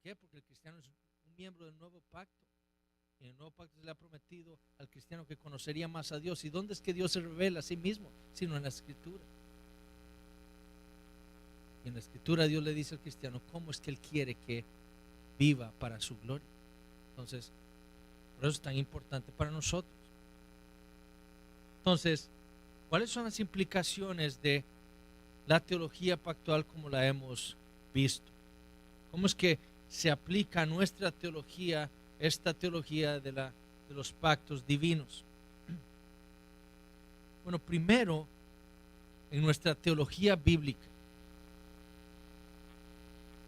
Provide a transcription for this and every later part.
qué? Porque el cristiano es un miembro del nuevo pacto. Y en el nuevo pacto se le ha prometido al cristiano que conocería más a Dios. ¿Y dónde es que Dios se revela a sí mismo? Sino en la Escritura. Y en la Escritura Dios le dice al cristiano cómo es que Él quiere que viva para su gloria. Entonces, por eso es tan importante para nosotros. Entonces, ¿cuáles son las implicaciones de la teología pactual como la hemos visto? ¿Cómo es que se aplica a nuestra teología esta teología de los pactos divinos? Bueno, primero, en nuestra teología bíblica.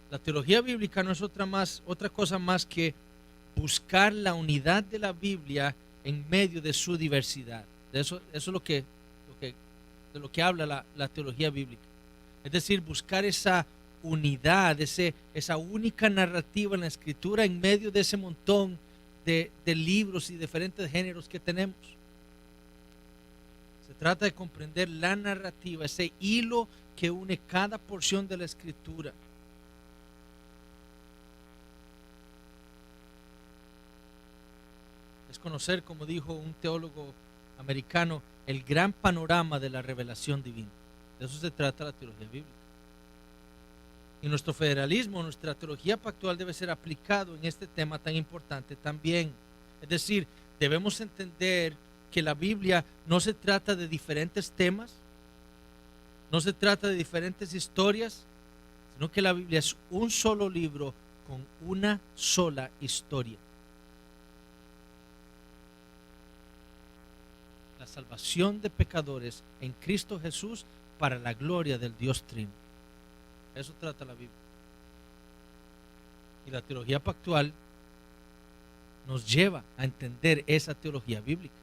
La teología bíblica no es otra cosa más que buscar la unidad de la Biblia en medio de su diversidad. Eso es de lo que habla la teología bíblica. Es decir, buscar esa unidad, esa única narrativa en la Escritura en medio de ese montón de libros y diferentes géneros que tenemos. Se trata de comprender la narrativa, ese hilo que une cada porción de la Escritura. Es conocer, como dijo un teólogo americano, el gran panorama de la revelación divina. De eso se trata la teología bíblica. Y nuestro federalismo, nuestra teología pactual debe ser aplicado en este tema tan importante también. Es decir, debemos entender que la Biblia no se trata de diferentes temas, no se trata de diferentes historias, sino que la Biblia es un solo libro con una sola historia. La salvación de pecadores en Cristo Jesús para la gloria del Dios Trino. Eso trata la Biblia. Y la teología pactual nos lleva a entender esa teología bíblica.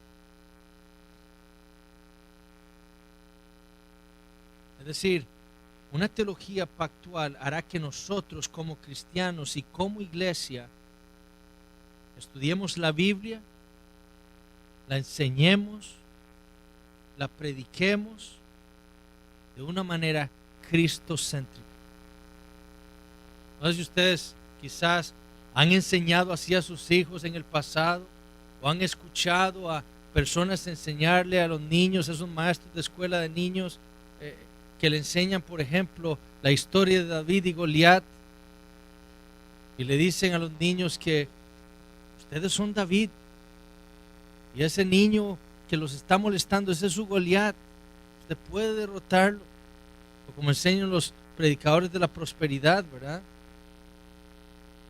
Es decir, una teología pactual hará que nosotros como cristianos y como iglesia estudiemos la Biblia, la enseñemos, la prediquemos de una manera cristocéntrica. No sé si ustedes quizás han enseñado así a sus hijos en el pasado, o han escuchado a personas enseñarle a los niños, esos maestros de escuela de niños que le enseñan, por ejemplo, la historia de David y Goliat, y le dicen a los niños que ustedes son David, y ese niño que los está molestando, ese es su Goliat, usted puede derrotarlo. O como enseñan los predicadores de la prosperidad, ¿verdad?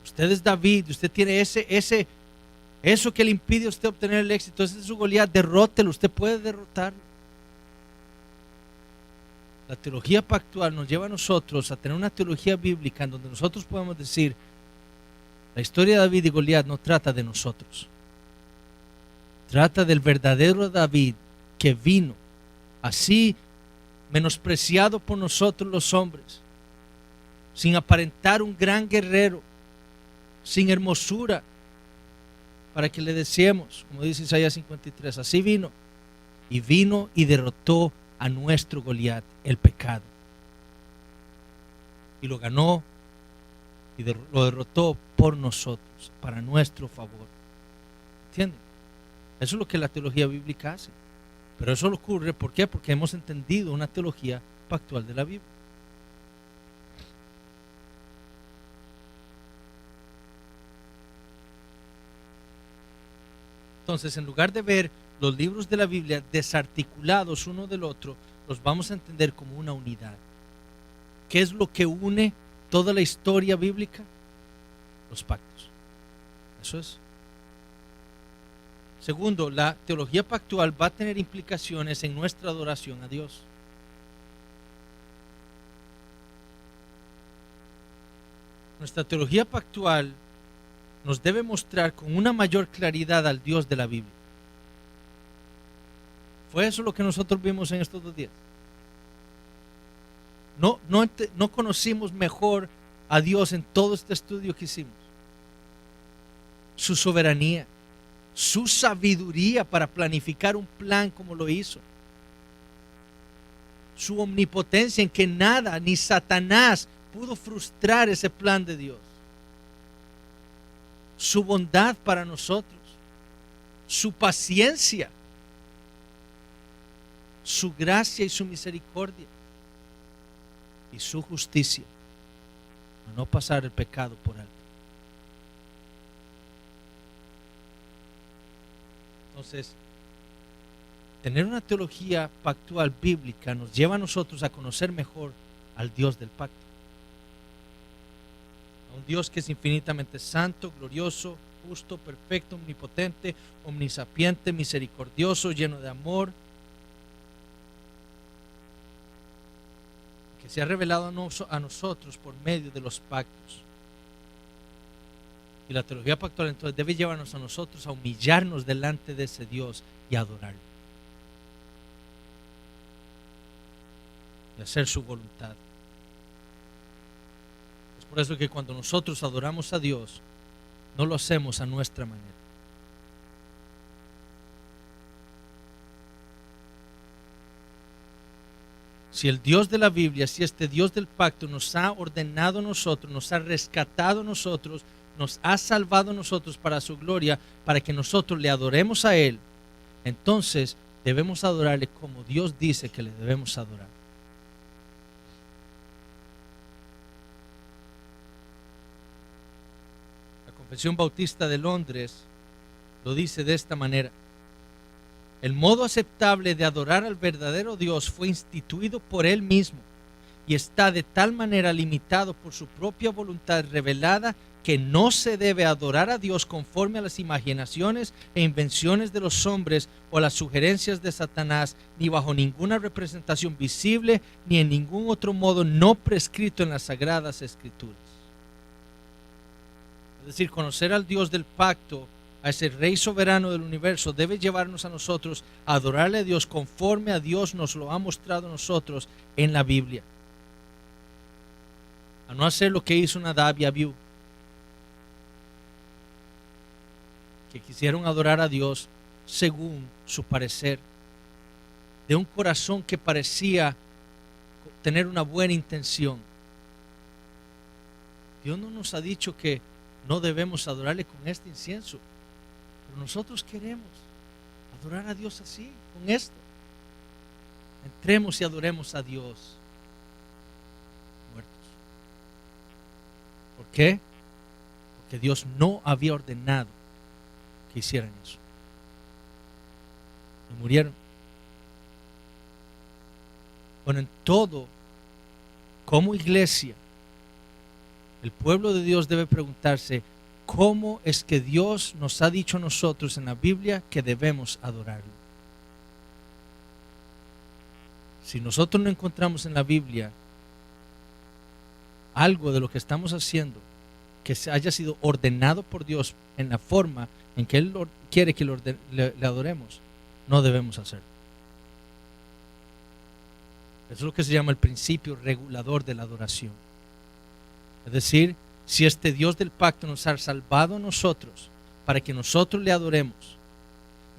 Usted es David, usted tiene eso que le impide a usted obtener el éxito, ese es su Goliat, derrótelo, usted puede derrotarlo. La teología pactual nos lleva a nosotros a tener una teología bíblica en donde nosotros podemos decir, la historia de David y Goliat no trata de nosotros. Trata del verdadero David que vino así menospreciado por nosotros los hombres, sin aparentar un gran guerrero, sin hermosura, para que le deseemos, como dice Isaías 53, así vino y derrotó a nuestro Goliat, el pecado, y lo ganó y lo derrotó por nosotros, para nuestro favor. ¿Entienden? Eso es lo que la teología bíblica hace. Pero eso ocurre, ¿por qué? Porque hemos entendido una teología pactual de la Biblia. Entonces, en lugar de ver los libros de la Biblia desarticulados uno del otro, los vamos a entender como una unidad. ¿Qué es lo que une toda la historia bíblica? Los pactos. Eso es. Segundo, la teología pactual va a tener implicaciones en nuestra adoración a Dios. Nuestra teología pactual nos debe mostrar con una mayor claridad al Dios de la Biblia. ¿Fue eso lo que nosotros vimos en estos 2 días? No conocimos mejor a Dios en todo este estudio que hicimos. Su soberanía, su sabiduría para planificar un plan como lo hizo, su omnipotencia en que nada ni Satanás pudo frustrar ese plan de Dios. su bondad para nosotros, su paciencia, su gracia y su misericordia y su justicia, a no pasar el pecado por alto. Entonces, tener una teología pactual bíblica nos lleva a nosotros a conocer mejor al Dios del pacto. A un Dios que es infinitamente santo, glorioso, justo, perfecto, omnipotente, omnisapiente, misericordioso, lleno de amor, que se ha revelado a nosotros por medio de los pactos. Y la teología pactual entonces debe llevarnos a nosotros a humillarnos delante de ese Dios y a adorarlo y hacer su voluntad. Es por eso que cuando nosotros adoramos a Dios, no lo hacemos a nuestra manera. Si el Dios de la Biblia, si este Dios del pacto nos ha ordenado a nosotros, nos ha rescatado a nosotros, nos ha salvado a nosotros para su gloria, para que nosotros le adoremos a Él, entonces debemos adorarle como Dios dice que le debemos adorar. La Confesión Bautista de Londres lo dice de esta manera: el modo aceptable de adorar al verdadero Dios fue instituido por Él mismo y está de tal manera limitado por su propia voluntad revelada que no se debe adorar a Dios conforme a las imaginaciones e invenciones de los hombres o a las sugerencias de Satanás, ni bajo ninguna representación visible, ni en ningún otro modo no prescrito en las Sagradas Escrituras. Es decir, conocer al Dios del pacto, a ese Rey soberano del universo, debe llevarnos a nosotros a adorarle a Dios conforme a Dios nos lo ha mostrado a nosotros en la Biblia. A no hacer lo que hizo Nadab y Abiú, que quisieron adorar a Dios según su parecer, de un corazón que parecía tener una buena intención. Dios no nos ha dicho que no debemos adorarle con este incienso, pero nosotros queremos adorar a Dios así, con esto. Entremos y adoremos a Dios muertos. ¿Por qué? Porque Dios no había ordenado que hicieran eso. Y murieron. Bueno, en todo, como iglesia, el pueblo de Dios debe preguntarse: ¿cómo es que Dios nos ha dicho a nosotros en la Biblia que debemos adorarlo? Si nosotros no encontramos en la Biblia algo de lo que estamos haciendo que se haya sido ordenado por Dios en la forma en que Él quiere que le adoremos, no debemos hacerlo. Eso es lo que se llama el principio regulador de la adoración. Es decir, si este Dios del pacto nos ha salvado a nosotros para que nosotros le adoremos,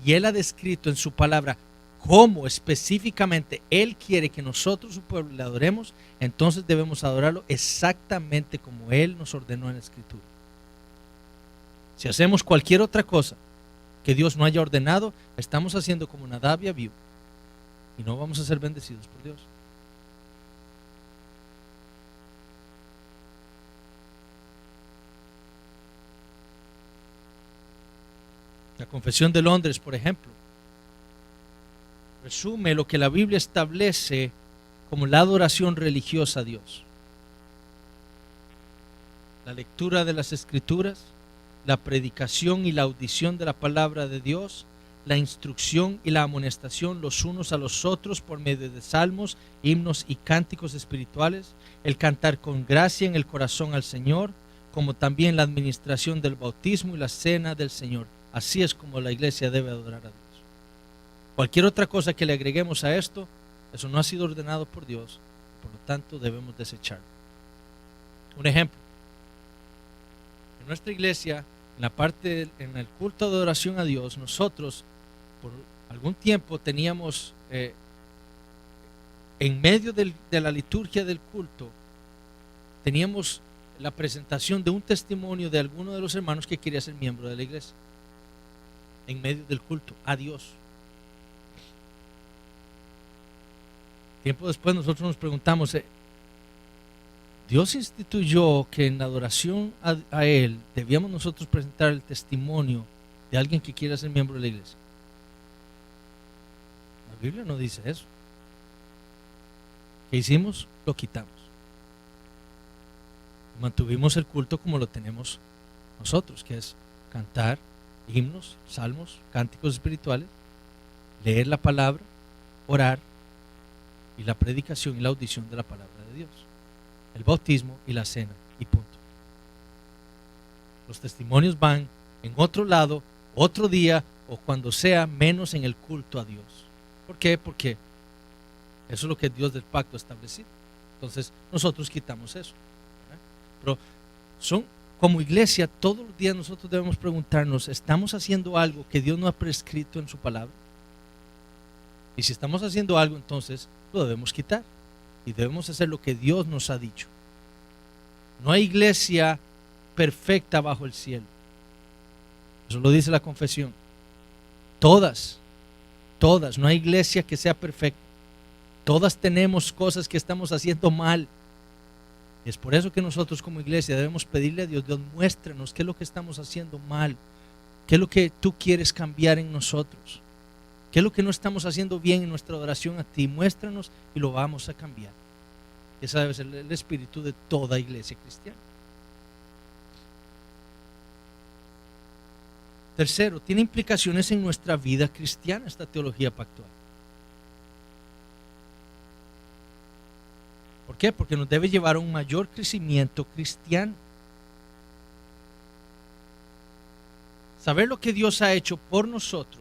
y Él ha descrito en su palabra cómo específicamente Él quiere que nosotros, su pueblo, le adoremos, entonces debemos adorarlo exactamente como Él nos ordenó en la Escritura. Si hacemos cualquier otra cosa que Dios no haya ordenado, estamos haciendo como Nadab y Abiú, y no vamos a ser bendecidos por Dios. La Confesión de Londres, por ejemplo, resume lo que la Biblia establece como la adoración religiosa a Dios: la lectura de las Escrituras, la predicación y la audición de la palabra de Dios, la instrucción y la amonestación los unos a los otros por medio de salmos, himnos y cánticos espirituales, el cantar con gracia en el corazón al Señor, como también la administración del bautismo y la cena del Señor. Así es como la iglesia debe adorar a Dios. Cualquier otra cosa que le agreguemos a esto, eso no ha sido ordenado por Dios, por lo tanto debemos desecharlo. Un ejemplo: en nuestra iglesia, en el culto de adoración a Dios, nosotros por algún tiempo teníamos en medio de la liturgia del culto, teníamos la presentación de un testimonio de alguno de los hermanos que quería ser miembro de la iglesia en medio del culto a Dios. Tiempo después nosotros nos preguntamos, Dios instituyó que en la adoración a Él debíamos nosotros presentar el testimonio de alguien que quiera ser miembro de la iglesia. La Biblia no dice eso. ¿Qué hicimos? Lo quitamos. Mantuvimos el culto como lo tenemos nosotros, que es cantar himnos, salmos, cánticos espirituales, leer la palabra, orar y la predicación y la audición de la palabra de Dios, el bautismo y la cena y punto. Los testimonios van en otro lado, otro día o cuando sea, menos en el culto a Dios. ¿Por qué? Porque eso es lo que Dios del pacto ha establecido. Entonces nosotros quitamos eso. Pero como iglesia, todos los días nosotros debemos preguntarnos, ¿estamos haciendo algo que Dios no ha prescrito en su palabra? Y si estamos haciendo algo, entonces lo debemos quitar y debemos hacer lo que Dios nos ha dicho. No hay iglesia perfecta bajo el cielo. Eso lo dice la confesión. Todas, no hay iglesia que sea perfecta. Todas tenemos cosas que estamos haciendo mal. Es por eso que nosotros como iglesia debemos pedirle a Dios, Dios, muéstranos qué es lo que estamos haciendo mal, qué es lo que tú quieres cambiar en nosotros, qué es lo que no estamos haciendo bien en nuestra adoración a ti, muéstranos y lo vamos a cambiar. Ese debe ser el espíritu de toda iglesia cristiana. Tercero, tiene implicaciones en nuestra vida cristiana esta teología pactual. ¿Por qué? Porque nos debe llevar a un mayor crecimiento cristiano. Saber lo que Dios ha hecho por nosotros,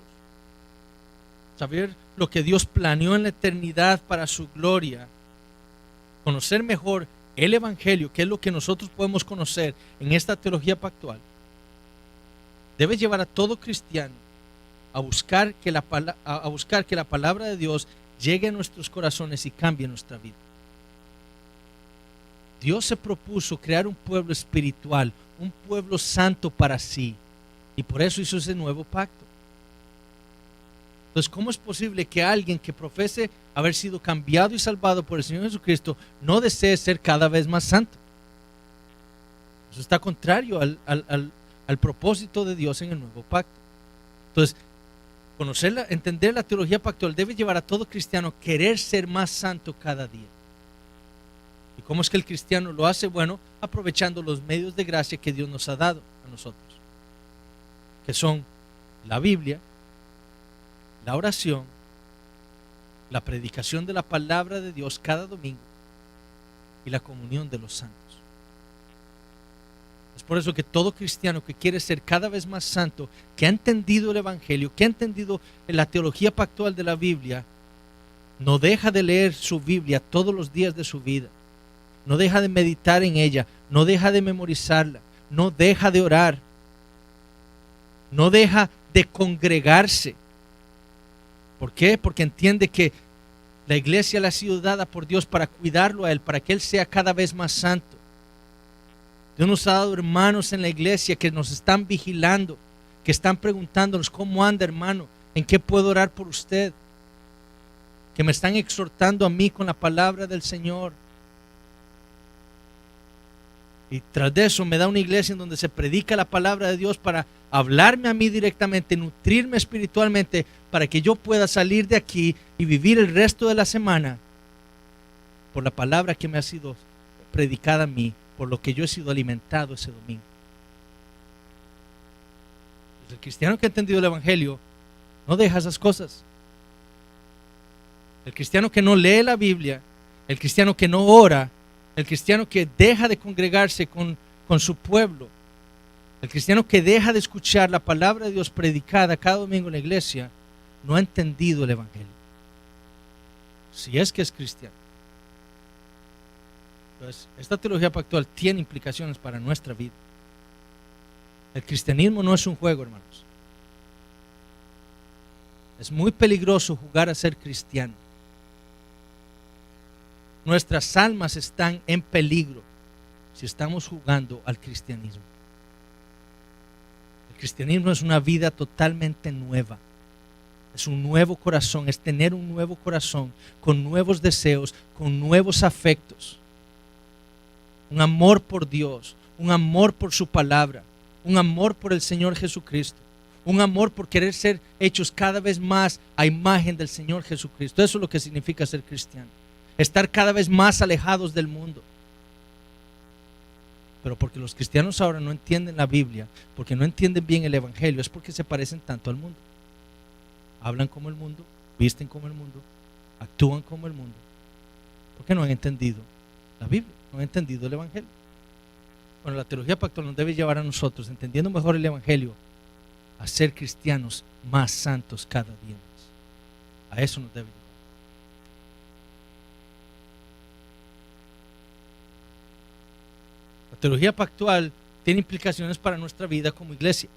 saber lo que Dios planeó en la eternidad para su gloria, conocer mejor el Evangelio, que es lo que nosotros podemos conocer en esta teología pactual, debe llevar a todo cristiano a buscar que la palabra de Dios llegue a nuestros corazones y cambie nuestra vida. Dios se propuso crear un pueblo espiritual, un pueblo santo para sí, y por eso hizo ese nuevo pacto. Entonces, ¿cómo es posible que alguien que profese haber sido cambiado y salvado por el Señor Jesucristo no desee ser cada vez más santo? Eso está contrario al propósito de Dios en el nuevo pacto. Entonces, entender la teología pactual debe llevar a todo cristiano a querer ser más santo cada día. ¿Y cómo es que el cristiano lo hace? Bueno, aprovechando los medios de gracia que Dios nos ha dado a nosotros, que son la Biblia, la oración, la predicación de la palabra de Dios cada domingo y la comunión de los santos. Es por eso que todo cristiano que quiere ser cada vez más santo, que ha entendido el Evangelio, que ha entendido la teología pactual de la Biblia, no deja de leer su Biblia todos los días de su vida. No deja de meditar en ella, no deja de memorizarla, no deja de orar, no deja de congregarse. ¿Por qué? Porque entiende que la iglesia le ha sido dada por Dios para cuidarlo a Él, para que Él sea cada vez más santo. Dios nos ha dado hermanos en la iglesia que nos están vigilando, que están preguntándonos, ¿cómo anda, hermano? ¿En qué puedo orar por usted? Que me están exhortando a mí con la palabra del Señor. Y tras de eso me da una iglesia en donde se predica la palabra de Dios para hablarme a mí directamente, nutrirme espiritualmente, para que yo pueda salir de aquí y vivir el resto de la semana por la palabra que me ha sido predicada a mí, por lo que yo he sido alimentado ese domingo. El cristiano que ha entendido el Evangelio no deja esas cosas. El cristiano que no lee la Biblia, el cristiano que no ora, el cristiano que deja de congregarse con su pueblo, el cristiano que deja de escuchar la palabra de Dios predicada cada domingo en la iglesia, no ha entendido el Evangelio. Si es que es cristiano. Entonces, esta teología pactual tiene implicaciones para nuestra vida. El cristianismo no es un juego, hermanos. Es muy peligroso jugar a ser cristiano. Nuestras almas están en peligro si estamos jugando al cristianismo. El cristianismo es una vida totalmente nueva. Es un nuevo corazón, es tener un nuevo corazón con nuevos deseos, con nuevos afectos. Un amor por Dios, un amor por su palabra, un amor por el Señor Jesucristo, un amor por querer ser hechos cada vez más a imagen del Señor Jesucristo. Eso es lo que significa ser cristiano. Estar cada vez más alejados del mundo. Pero porque los cristianos ahora no entienden la Biblia, porque no entienden bien el Evangelio, es porque se parecen tanto al mundo. Hablan como el mundo, visten como el mundo, actúan como el mundo, porque no han entendido la Biblia, no han entendido el Evangelio. Bueno, la teología pactual nos debe llevar a nosotros, entendiendo mejor el Evangelio, a ser cristianos más santos cada día más. A eso nos debe llevar. La teología pactual tiene implicaciones para nuestra vida como iglesia.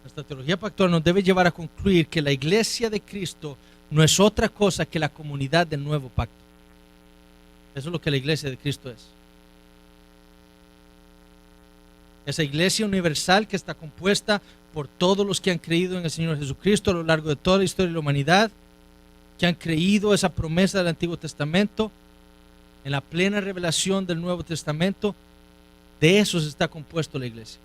Nuestra teología pactual nos debe llevar a concluir que la iglesia de Cristo no es otra cosa que la comunidad del nuevo pacto. Eso es lo que la iglesia de Cristo es. Esa iglesia universal que está compuesta por todos los que han creído en el Señor Jesucristo a lo largo de toda la historia de la humanidad, que han creído esa promesa del Antiguo Testamento, en la plena revelación del Nuevo Testamento. De eso está compuesto la iglesia.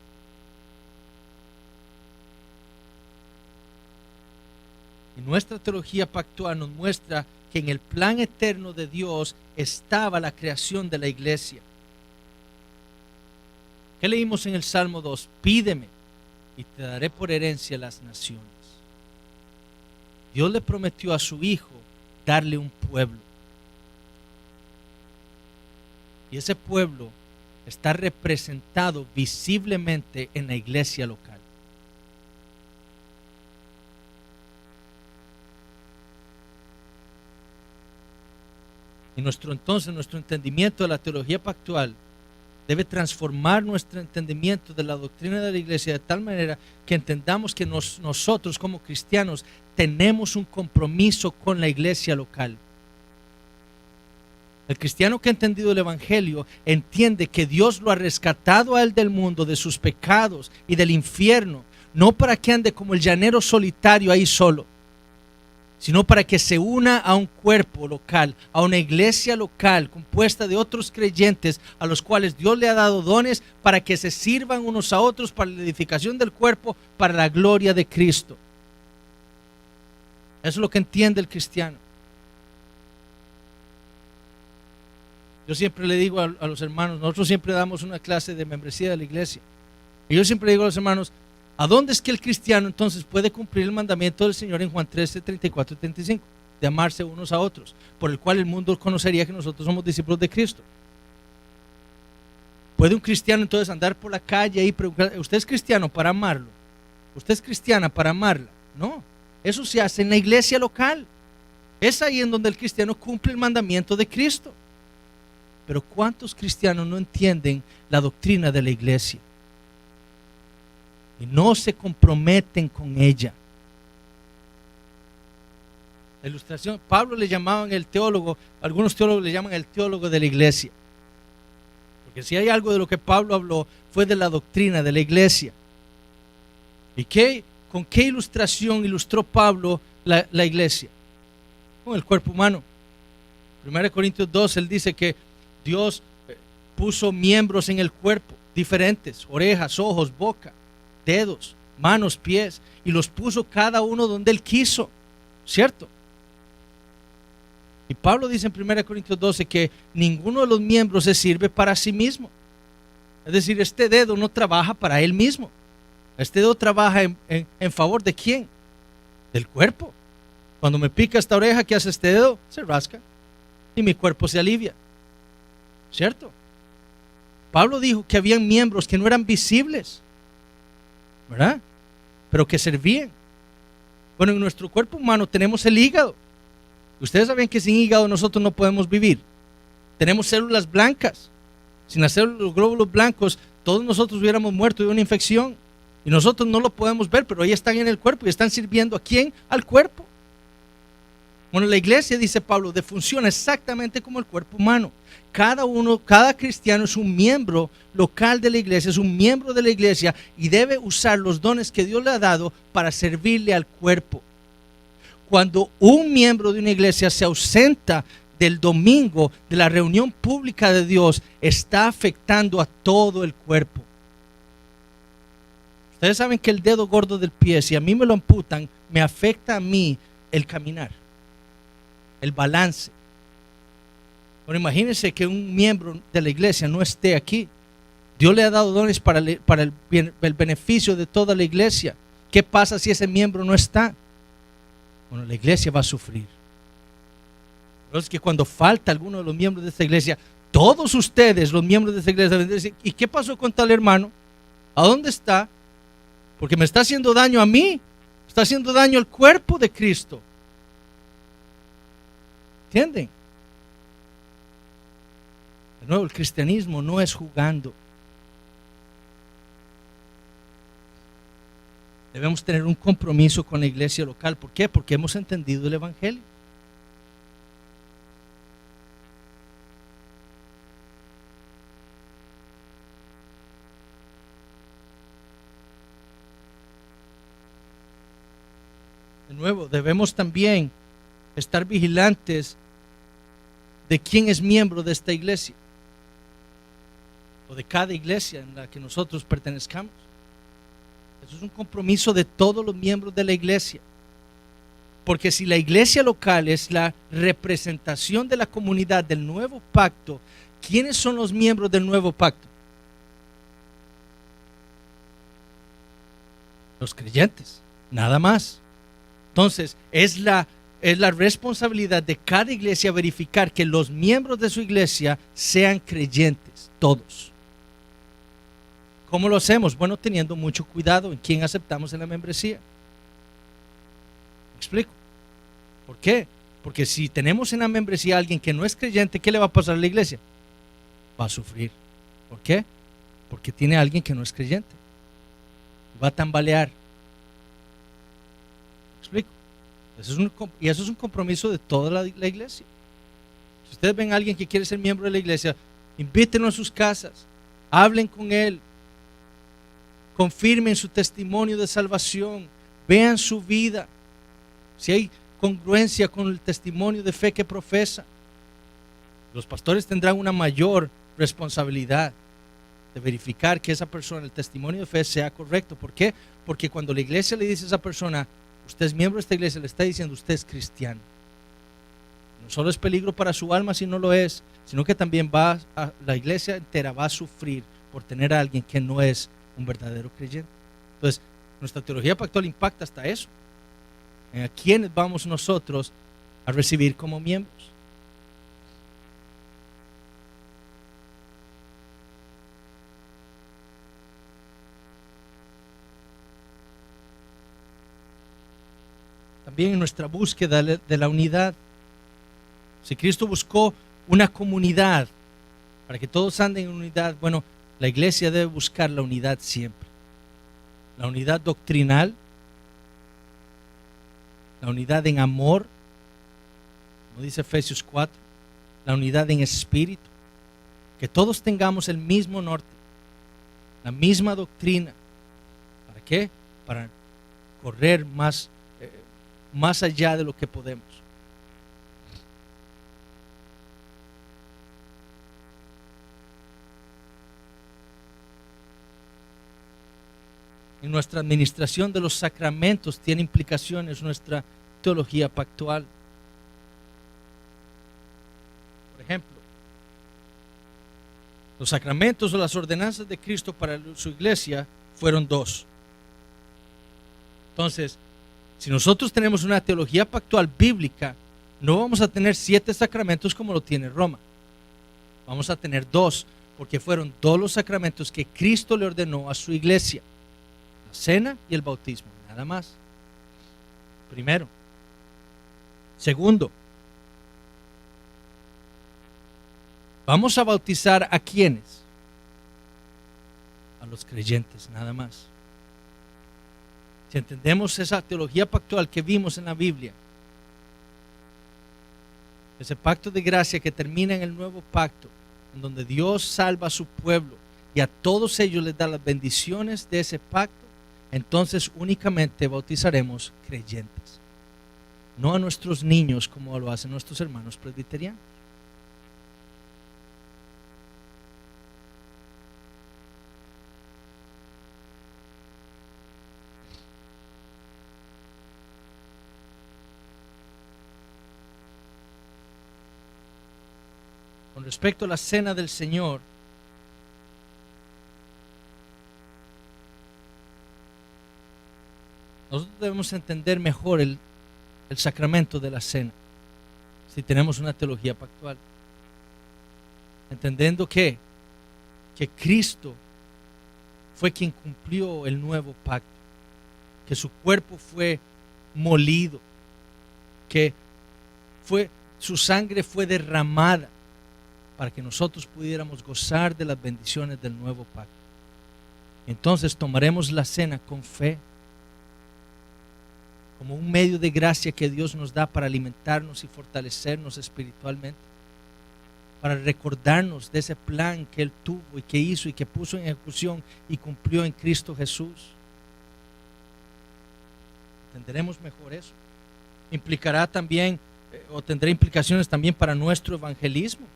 Y nuestra teología pactual nos muestra que en el plan eterno de Dios estaba la creación de la iglesia. ¿Qué leímos en el Salmo 2? Pídeme y te daré por herencia las naciones. Dios le prometió a su Hijo darle un pueblo. Y ese pueblo está representado visiblemente en la iglesia local. Y nuestro entendimiento de la teología pactual debe transformar nuestro entendimiento de la doctrina de la iglesia de tal manera que entendamos que nosotros como cristianos tenemos un compromiso con la iglesia local. El cristiano que ha entendido el Evangelio entiende que Dios lo ha rescatado a él del mundo, de sus pecados y del infierno, no para que ande como el llanero solitario ahí solo, sino para que se una a un cuerpo local, a una iglesia local compuesta de otros creyentes a los cuales Dios le ha dado dones para que se sirvan unos a otros para la edificación del cuerpo, para la gloria de Cristo. Eso es lo que entiende el cristiano. Yo siempre le digo a los hermanos, nosotros siempre damos una clase de membresía de la iglesia, y yo siempre le digo a los hermanos, ¿a dónde es que el cristiano entonces puede cumplir el mandamiento del Señor en Juan 13, 34 y 35? De amarse unos a otros, por el cual el mundo conocería que nosotros somos discípulos de Cristo. ¿Puede un cristiano entonces andar por la calle y preguntar, ¿usted es cristiano para amarlo? ¿Usted es cristiana para amarla? No, eso se hace en la iglesia local. Es ahí en donde el cristiano cumple el mandamiento de Cristo. Pero ¿cuántos cristianos no entienden la doctrina de la iglesia? Y no se comprometen con ella. La ilustración, Pablo le llamaban el teólogo, algunos teólogos le llaman el teólogo de la iglesia. Porque si hay algo de lo que Pablo habló, fue de la doctrina de la iglesia. ¿Y con qué ilustración ilustró Pablo la iglesia? Con el cuerpo humano. 1 Corintios 2, él dice que Dios puso miembros en el cuerpo diferentes, orejas, ojos, boca, dedos, manos, pies, y los puso cada uno donde él quiso, ¿cierto? Y Pablo dice en 1 Corintios 12 que ninguno de los miembros se sirve para sí mismo. Es decir, este dedo no trabaja para él mismo. Este dedo trabaja en favor de ¿quién? Del cuerpo. Cuando me pica esta oreja, ¿qué hace este dedo? Se rasca y mi cuerpo se alivia, ¿cierto? Pablo dijo que habían miembros que no eran visibles, ¿verdad? Pero que servían. Bueno, en nuestro cuerpo humano tenemos el hígado. Ustedes saben que sin hígado nosotros no podemos vivir. Tenemos células blancas. Sin las células, los glóbulos blancos, todos nosotros hubiéramos muerto de una infección. Y nosotros no lo podemos ver, pero ahí están en el cuerpo y están sirviendo ¿a quién? Al cuerpo. Bueno, la iglesia, dice Pablo, funciona exactamente como el cuerpo humano. Cada cristiano es un miembro local de la iglesia, es un miembro de la iglesia y debe usar los dones que Dios le ha dado para servirle al cuerpo. Cuando un miembro de una iglesia se ausenta del domingo, de la reunión pública de Dios, está afectando a todo el cuerpo. Ustedes saben que el dedo gordo del pie, si a mí me lo amputan, me afecta a mí el caminar, el balance. Bueno, imagínense que un miembro de la iglesia no esté aquí. Dios le ha dado dones para el beneficio de toda la iglesia. ¿Qué pasa si ese miembro no está? Bueno, la iglesia va a sufrir. Pero es que cuando falta alguno de los miembros de esta iglesia, todos ustedes, los miembros de esta iglesia, deben decir: ¿y qué pasó con tal hermano? ¿A dónde está? Porque me está haciendo daño a mí, está haciendo daño al cuerpo de Cristo. ¿Entienden? De nuevo, el cristianismo no es jugando. Debemos tener un compromiso con la iglesia local. ¿Por qué? Porque hemos entendido el evangelio. De nuevo, debemos también estar vigilantes de quién es miembro de esta iglesia o de cada iglesia en la que nosotros pertenezcamos. Eso es un compromiso de todos los miembros de la iglesia. Porque si la iglesia local es la representación de la comunidad del nuevo pacto, ¿quiénes son los miembros del nuevo pacto? Los creyentes, nada más. Entonces, es la responsabilidad de cada iglesia verificar que los miembros de su iglesia sean creyentes, todos. ¿Cómo lo hacemos? Bueno, teniendo mucho cuidado en quién aceptamos en la membresía. ¿Me explico? ¿Por qué? Porque si tenemos en la membresía a alguien que no es creyente, ¿qué le va a pasar a la iglesia? Va a sufrir. ¿Por qué? Porque tiene a alguien que no es creyente. Va a tambalear. ¿Me explico? Y eso es un compromiso de toda la iglesia. Si ustedes ven a alguien que quiere ser miembro de la iglesia, invítenlo a sus casas, hablen con él, confirmen su testimonio de salvación, vean su vida, si hay congruencia con el testimonio de fe que profesa. Los pastores tendrán una mayor responsabilidad de verificar que esa persona, el testimonio de fe, sea correcto. ¿Por qué? Porque cuando la iglesia le dice a esa persona: usted es miembro de esta iglesia, le está diciendo: usted es cristiano. No solo es peligro para su alma si no lo es, sino que también la iglesia entera va a sufrir por tener a alguien que no es un verdadero creyente. Entonces, nuestra teología pactual impacta hasta eso. ¿A quiénes vamos nosotros a recibir como miembros? También en nuestra búsqueda de la unidad. Si Cristo buscó una comunidad para que todos anden en unidad, bueno, la iglesia debe buscar la unidad siempre. La unidad doctrinal, la unidad en amor, como dice Efesios 4, la unidad en espíritu, que todos tengamos el mismo norte, la misma doctrina. ¿Para qué? Para correr más allá de lo que podemos. En nuestra administración de los sacramentos tiene implicaciones nuestra teología pactual. Por ejemplo, los sacramentos o las ordenanzas de Cristo para su iglesia fueron 2. Entonces, si nosotros tenemos una teología pactual bíblica, no vamos a tener 7 sacramentos como lo tiene Roma. Vamos a tener 2, porque fueron 2 los sacramentos que Cristo le ordenó a su iglesia: la cena y el bautismo, nada más. Primero. Segundo, vamos a bautizar ¿a quiénes? A los creyentes, nada más. Si entendemos esa teología pactual que vimos en la Biblia, ese pacto de gracia que termina en el nuevo pacto, en donde Dios salva a su pueblo y a todos ellos les da las bendiciones de ese pacto, entonces únicamente bautizaremos creyentes, no a nuestros niños como lo hacen nuestros hermanos presbiterianos. Con respecto a la cena del Señor, nosotros debemos entender mejor el sacramento de la cena, si tenemos una teología pactual, entendiendo que Cristo fue quien cumplió el nuevo pacto, que su cuerpo fue molido, que su sangre fue derramada para que nosotros pudiéramos gozar de las bendiciones del nuevo pacto. Entonces tomaremos la cena con fe, como un medio de gracia que Dios nos da para alimentarnos y fortalecernos espiritualmente, para recordarnos de ese plan que Él tuvo y que hizo y que puso en ejecución y cumplió en Cristo Jesús. Entenderemos mejor eso. Implicará también, o tendrá implicaciones también para nuestro evangelismo.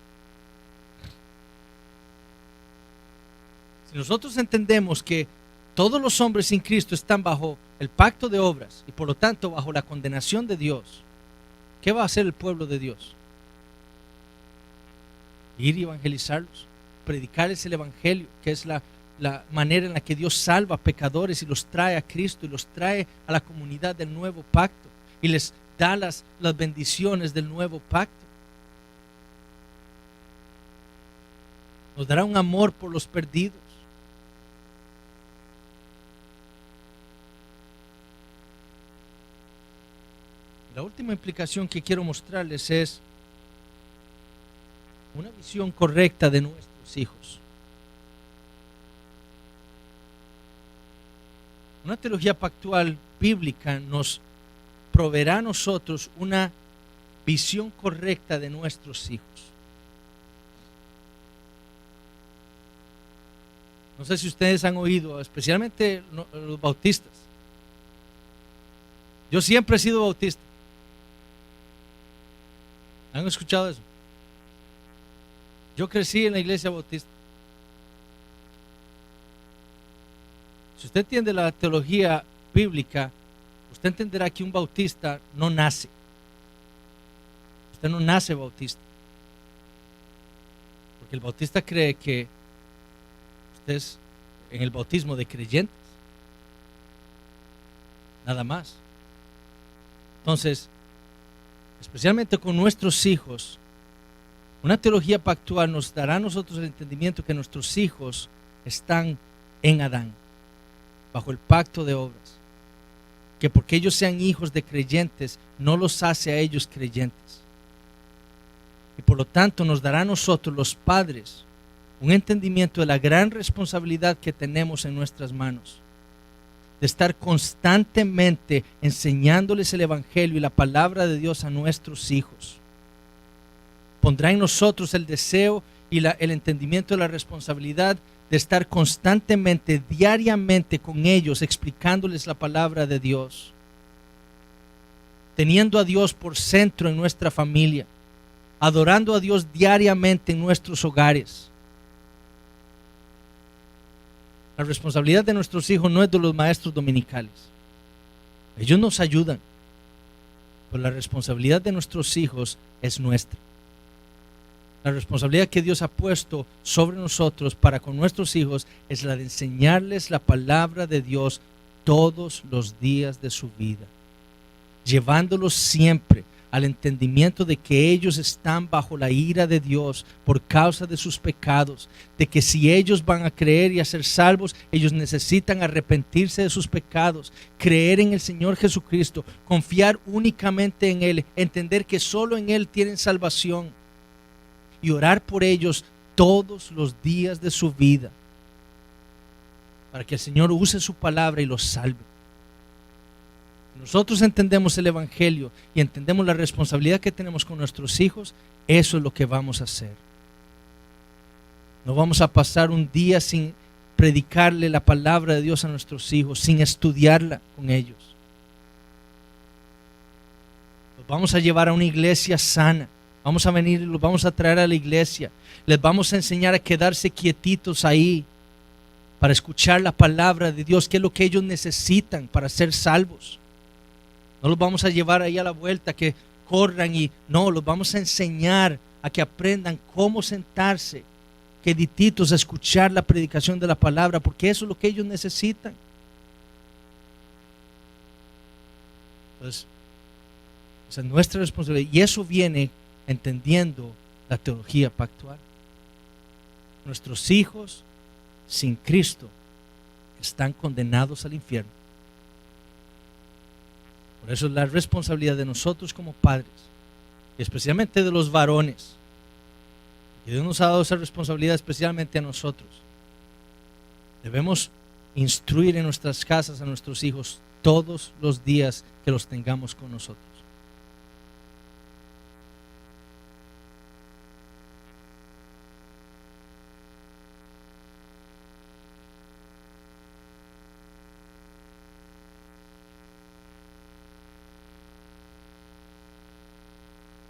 Si nosotros entendemos que todos los hombres sin Cristo están bajo el pacto de obras y por lo tanto bajo la condenación de Dios, ¿qué va a hacer el pueblo de Dios? Ir y evangelizarlos, predicarles el evangelio, que es la manera en la que Dios salva a pecadores y los trae a Cristo y los trae a la comunidad del nuevo pacto y les da las bendiciones del nuevo pacto. Nos dará un amor por los perdidos. La última implicación que quiero mostrarles es una visión correcta de nuestros hijos. Una teología pactual bíblica nos proveerá a nosotros una visión correcta de nuestros hijos. No sé si ustedes han oído, especialmente los bautistas. Yo siempre he sido bautista. ¿Han escuchado eso? Yo crecí en la iglesia bautista. Si usted entiende la teología bíblica, usted entenderá que un bautista no nace. Usted no nace bautista. Porque el bautista cree que usted es en el bautismo de creyentes. Nada más. Entonces, especialmente con nuestros hijos, una teología pactual nos dará a nosotros el entendimiento que nuestros hijos están en Adán, bajo el pacto de obras, que porque ellos sean hijos de creyentes no los hace a ellos creyentes, y por lo tanto nos dará a nosotros los padres un entendimiento de la gran responsabilidad que tenemos en nuestras manos, de estar constantemente enseñándoles el evangelio y la palabra de Dios a nuestros hijos. Pondrá en nosotros el deseo y el entendimiento de la responsabilidad de estar constantemente, diariamente con ellos, explicándoles la palabra de Dios, teniendo a Dios por centro en nuestra familia, adorando a Dios diariamente en nuestros hogares. La responsabilidad de nuestros hijos no es de los maestros dominicales. Ellos nos ayudan, pero la responsabilidad de nuestros hijos es nuestra. La responsabilidad que Dios ha puesto sobre nosotros para con nuestros hijos es la de enseñarles la palabra de Dios todos los días de su vida, llevándolos siempre al entendimiento de que ellos están bajo la ira de Dios por causa de sus pecados, de que si ellos van a creer y a ser salvos, ellos necesitan arrepentirse de sus pecados, creer en el Señor Jesucristo, confiar únicamente en Él, entender que solo en Él tienen salvación y orar por ellos todos los días de su vida para que el Señor use su palabra y los salve. Nosotros entendemos el Evangelio y entendemos la responsabilidad que tenemos con nuestros hijos. Eso es lo que vamos a hacer. No vamos a pasar un día sin predicarle la palabra de Dios a nuestros hijos, sin estudiarla con ellos. Los vamos a llevar a una iglesia sana. Vamos a venir y los vamos a traer a la iglesia. Les vamos a enseñar a quedarse quietitos ahí para escuchar la palabra de Dios, que es lo que ellos necesitan para ser salvos. No los vamos a llevar ahí a la vuelta, que corran y no, los vamos a enseñar a que aprendan cómo sentarse, quedititos, a escuchar la predicación de la palabra, porque eso es lo que ellos necesitan. Entonces, esa es nuestra responsabilidad y eso viene entendiendo la teología pactual. Nuestros hijos sin Cristo están condenados al infierno. Por eso es la responsabilidad de nosotros como padres, y especialmente de los varones. Y Dios nos ha dado esa responsabilidad especialmente a nosotros. Debemos instruir en nuestras casas a nuestros hijos todos los días que los tengamos con nosotros.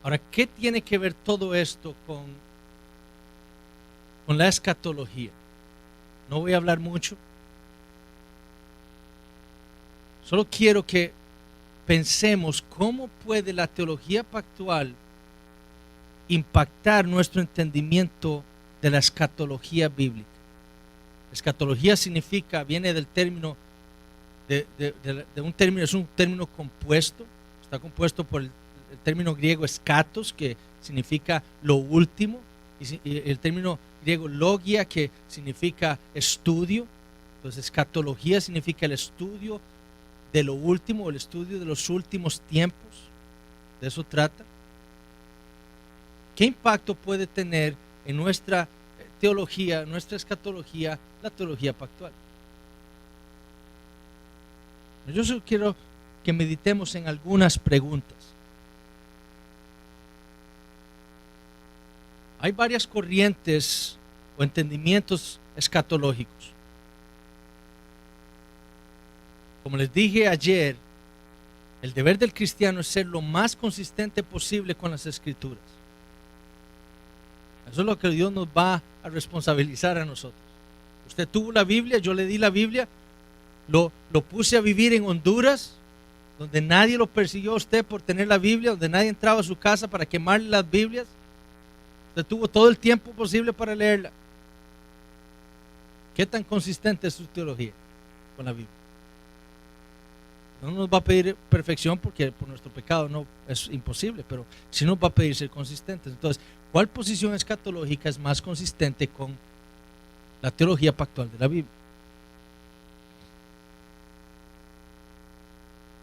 Ahora, ¿qué tiene que ver todo esto con la escatología? No voy a hablar mucho. Solo quiero que pensemos cómo puede la teología pactual impactar nuestro entendimiento de la escatología bíblica. Escatología viene del término, de un término, es un término compuesto, está compuesto por el término griego eschatos, que significa lo último, y el término griego logia, que significa estudio. Entonces, escatología significa el estudio de lo último, el estudio de los últimos tiempos. De eso trata. ¿Qué impacto puede tener en nuestra teología, nuestra escatología, la teología pactual? Yo solo quiero que meditemos en algunas preguntas. Hay varias corrientes o entendimientos escatológicos. Como les dije ayer, el deber del cristiano es ser lo más consistente posible con las Escrituras. Eso es lo que Dios nos va a responsabilizar a nosotros. Usted tuvo la Biblia, yo le di la Biblia, lo puse a vivir en Honduras, donde nadie lo persiguió a usted por tener la Biblia, donde nadie entraba a su casa para quemarle las Biblias. Usted tuvo todo el tiempo posible para leerla. ¿Qué tan consistente es su teología con la Biblia? No nos va a pedir perfección porque por nuestro pecado no es imposible, pero sí nos va a pedir ser consistentes. Entonces, ¿cuál posición escatológica es más consistente con la teología pactual de la Biblia?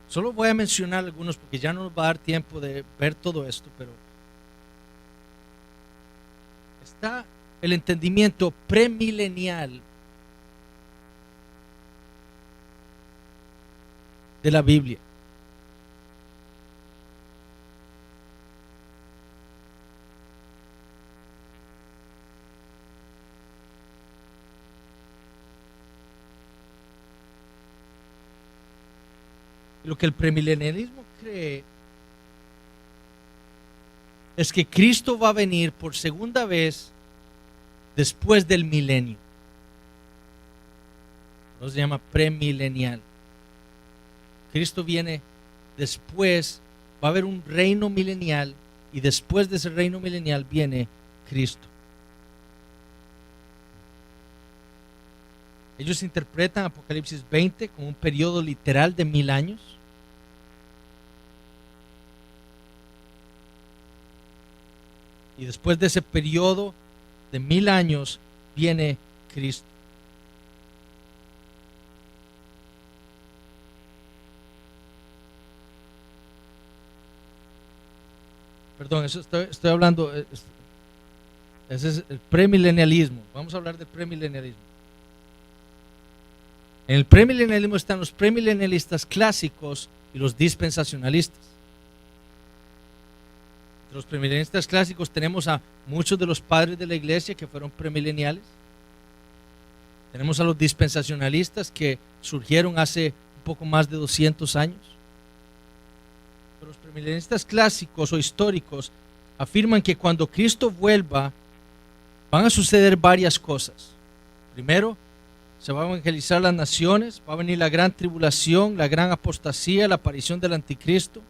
Solo voy a mencionar algunos porque ya no nos va a dar tiempo de ver todo esto, pero está el entendimiento premilenial de la Biblia. Lo que el premilenialismo cree es que Cristo va a venir por segunda vez después del milenio. Eso se llama premilenial. Cristo viene después, va a haber un reino milenial y después de ese reino milenial viene Cristo. Ellos interpretan Apocalipsis 20 como un periodo literal de 1000 años. Y después de ese periodo de 1000 años viene Cristo. Perdón, eso estoy hablando, ese es el premilenialismo. Vamos a hablar del premilenialismo. En el premilenialismo están los premilenialistas clásicos y los dispensacionalistas. De los premilenialistas clásicos tenemos a muchos de los padres de la iglesia que fueron premileniales. Tenemos a los dispensacionalistas que surgieron hace un poco más de 200 años. Pero los premilenialistas clásicos o históricos afirman que cuando Cristo vuelva van a suceder varias cosas. Primero, se va a evangelizar las naciones, va a venir la gran tribulación, la gran apostasía, la aparición del anticristo.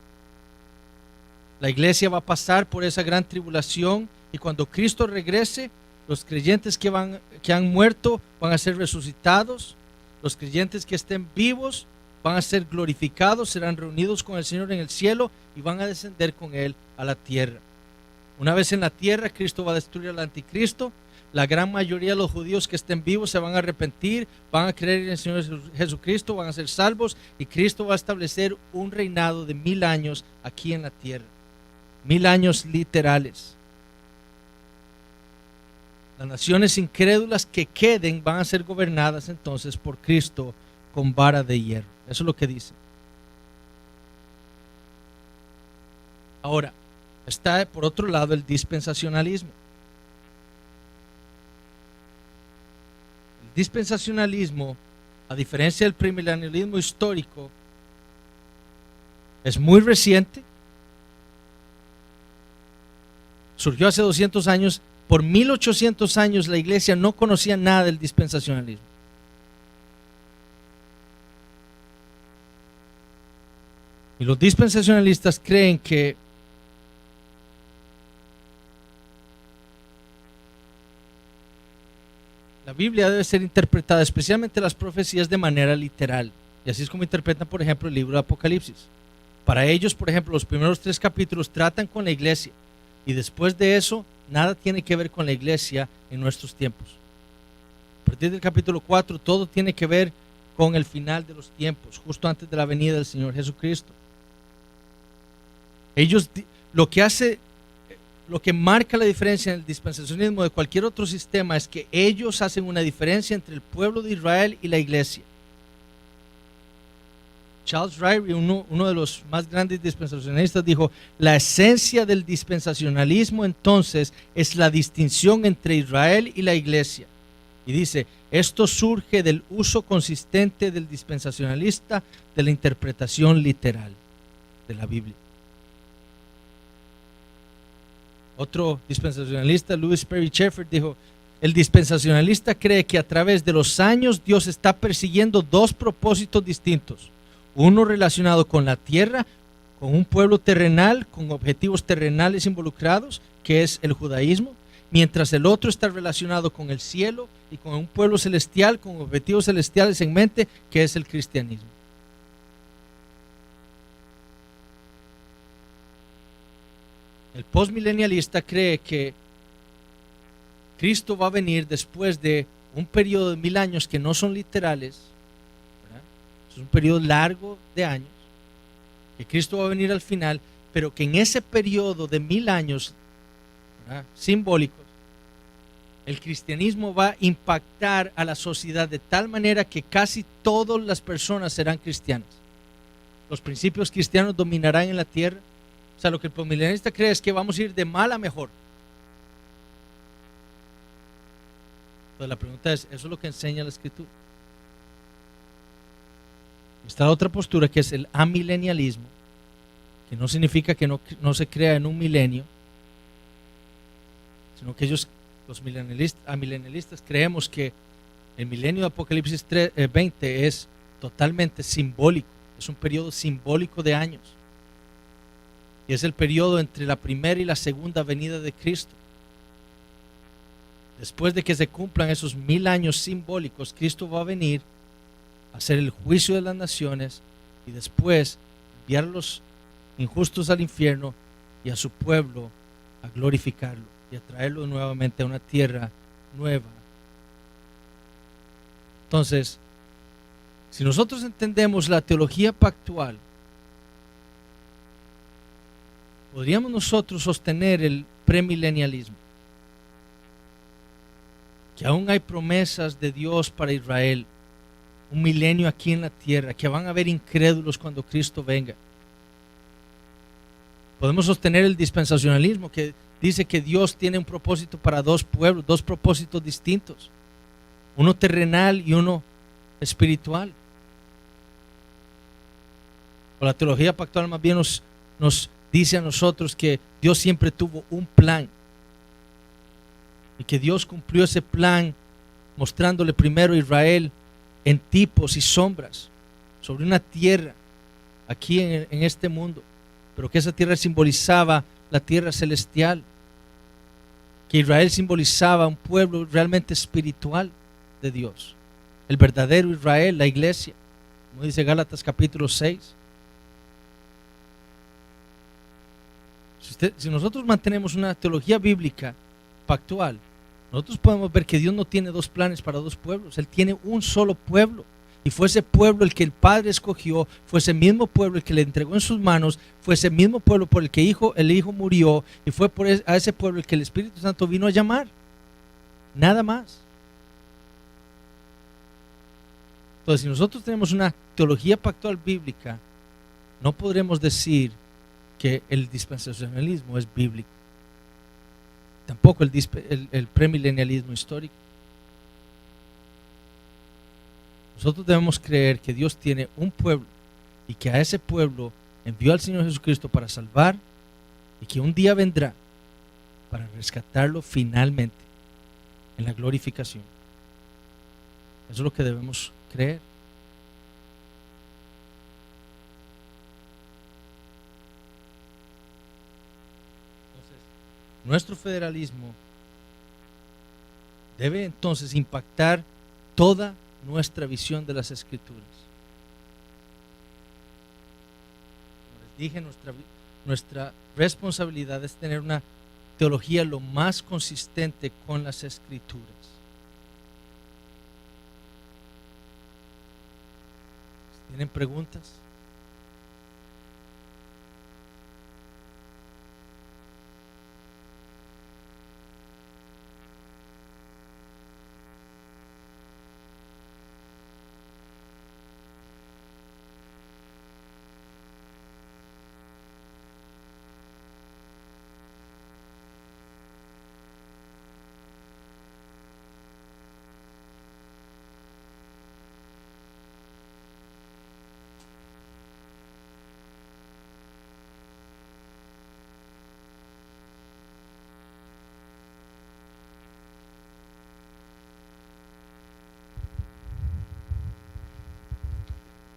La iglesia va a pasar por esa gran tribulación y cuando Cristo regrese, los creyentes que han muerto van a ser resucitados. Los creyentes que estén vivos van a ser glorificados, serán reunidos con el Señor en el cielo y van a descender con Él a la tierra. Una vez en la tierra, Cristo va a destruir al anticristo. La gran mayoría de los judíos que estén vivos se van a arrepentir, van a creer en el Señor Jesucristo, van a ser salvos y Cristo va a establecer un reinado de 1000 años aquí en la tierra. 1000 años literales. Las naciones incrédulas que queden van a ser gobernadas entonces por Cristo con vara de hierro. Eso es lo que dice. Ahora, está por otro lado el dispensacionalismo. El dispensacionalismo, a diferencia del premilenialismo histórico, es muy reciente. Surgió hace 200 años. Por 1800 años la iglesia no conocía nada del dispensacionalismo. Y los dispensacionalistas creen que la Biblia debe ser interpretada, especialmente las profecías, de manera literal. Y así es como interpretan, por ejemplo, el libro de Apocalipsis. Para ellos, por ejemplo, los primeros 3 capítulos tratan con la iglesia. Y después de eso, nada tiene que ver con la iglesia en nuestros tiempos. A partir del capítulo 4, todo tiene que ver con el final de los tiempos, justo antes de la venida del Señor Jesucristo. Ellos, lo que marca la diferencia en el dispensacionalismo de cualquier otro sistema es que ellos hacen una diferencia entre el pueblo de Israel y la iglesia. Charles Ryrie, uno de los más grandes dispensacionalistas, dijo: la esencia del dispensacionalismo entonces es la distinción entre Israel y la iglesia. Y dice, esto surge del uso consistente del dispensacionalista de la interpretación literal de la Biblia. Otro dispensacionalista, Louis Perry Chafer, dijo: el dispensacionalista cree que a través de los años Dios está persiguiendo 2 propósitos distintos. Uno relacionado con la tierra, con un pueblo terrenal, con objetivos terrenales involucrados, que es el judaísmo, mientras el otro está relacionado con el cielo y con un pueblo celestial, con objetivos celestiales en mente, que es el cristianismo. El postmilenialista cree que Cristo va a venir después de un periodo de 1000 años que no son literales. Es un periodo largo de años, que Cristo va a venir al final, pero que en ese periodo de 1000 años, ¿verdad?, simbólicos, el cristianismo va a impactar a la sociedad de tal manera que casi todas las personas serán cristianas. Los principios cristianos dominarán en la tierra. O sea, lo que el postmilenialista cree es que vamos a ir de mal a mejor. Entonces la pregunta es, ¿eso es lo que enseña la Escritura? Está la otra postura, que es el amilenialismo, que no significa que no se crea en un milenio, sino que ellos, los amilenialistas, creemos que el milenio de Apocalipsis 20 es totalmente simbólico, es un periodo simbólico de años, y es el periodo entre la primera y la segunda venida de Cristo. Después de que se cumplan esos 1000 años simbólicos, Cristo va a venir a hacer el juicio de las naciones y después enviar a los injustos al infierno y a su pueblo a glorificarlo y a traerlo nuevamente a una tierra nueva. Entonces, si nosotros entendemos la teología pactual, podríamos nosotros sostener el premilenialismo, que aún hay promesas de Dios para Israel, un milenio aquí en la tierra, que van a haber incrédulos cuando Cristo venga. Podemos sostener el dispensacionalismo que dice que Dios tiene un propósito para dos pueblos, dos propósitos distintos, uno terrenal y uno espiritual. O la teología pactual más bien nos dice a nosotros que Dios siempre tuvo un plan y que Dios cumplió ese plan mostrándole primero a Israel en tipos y sombras sobre una tierra aquí en este mundo, pero que esa tierra simbolizaba la tierra celestial, que Israel simbolizaba un pueblo realmente espiritual de Dios, el verdadero Israel, la iglesia, como dice Gálatas capítulo 6. Si nosotros mantenemos una teología bíblica pactual, nosotros podemos ver que Dios no tiene dos planes para dos pueblos. Él tiene un solo pueblo. Y fue ese pueblo el que el Padre escogió, fue ese mismo pueblo el que le entregó en sus manos, fue ese mismo pueblo por el que el Hijo murió, y fue a ese pueblo el que el Espíritu Santo vino a llamar. Nada más. Entonces, si nosotros tenemos una teología pactual bíblica, no podremos decir que el dispensacionalismo es bíblico. Tampoco el premilenialismo histórico. Nosotros debemos creer que Dios tiene un pueblo y que a ese pueblo envió al Señor Jesucristo para salvar y que un día vendrá para rescatarlo finalmente en la glorificación. Eso es lo que debemos creer. Entonces, nuestro federalismo debe entonces impactar toda nuestra visión de las Escrituras. Como les dije, nuestra responsabilidad es tener una teología lo más consistente con las Escrituras. ¿Tienen preguntas?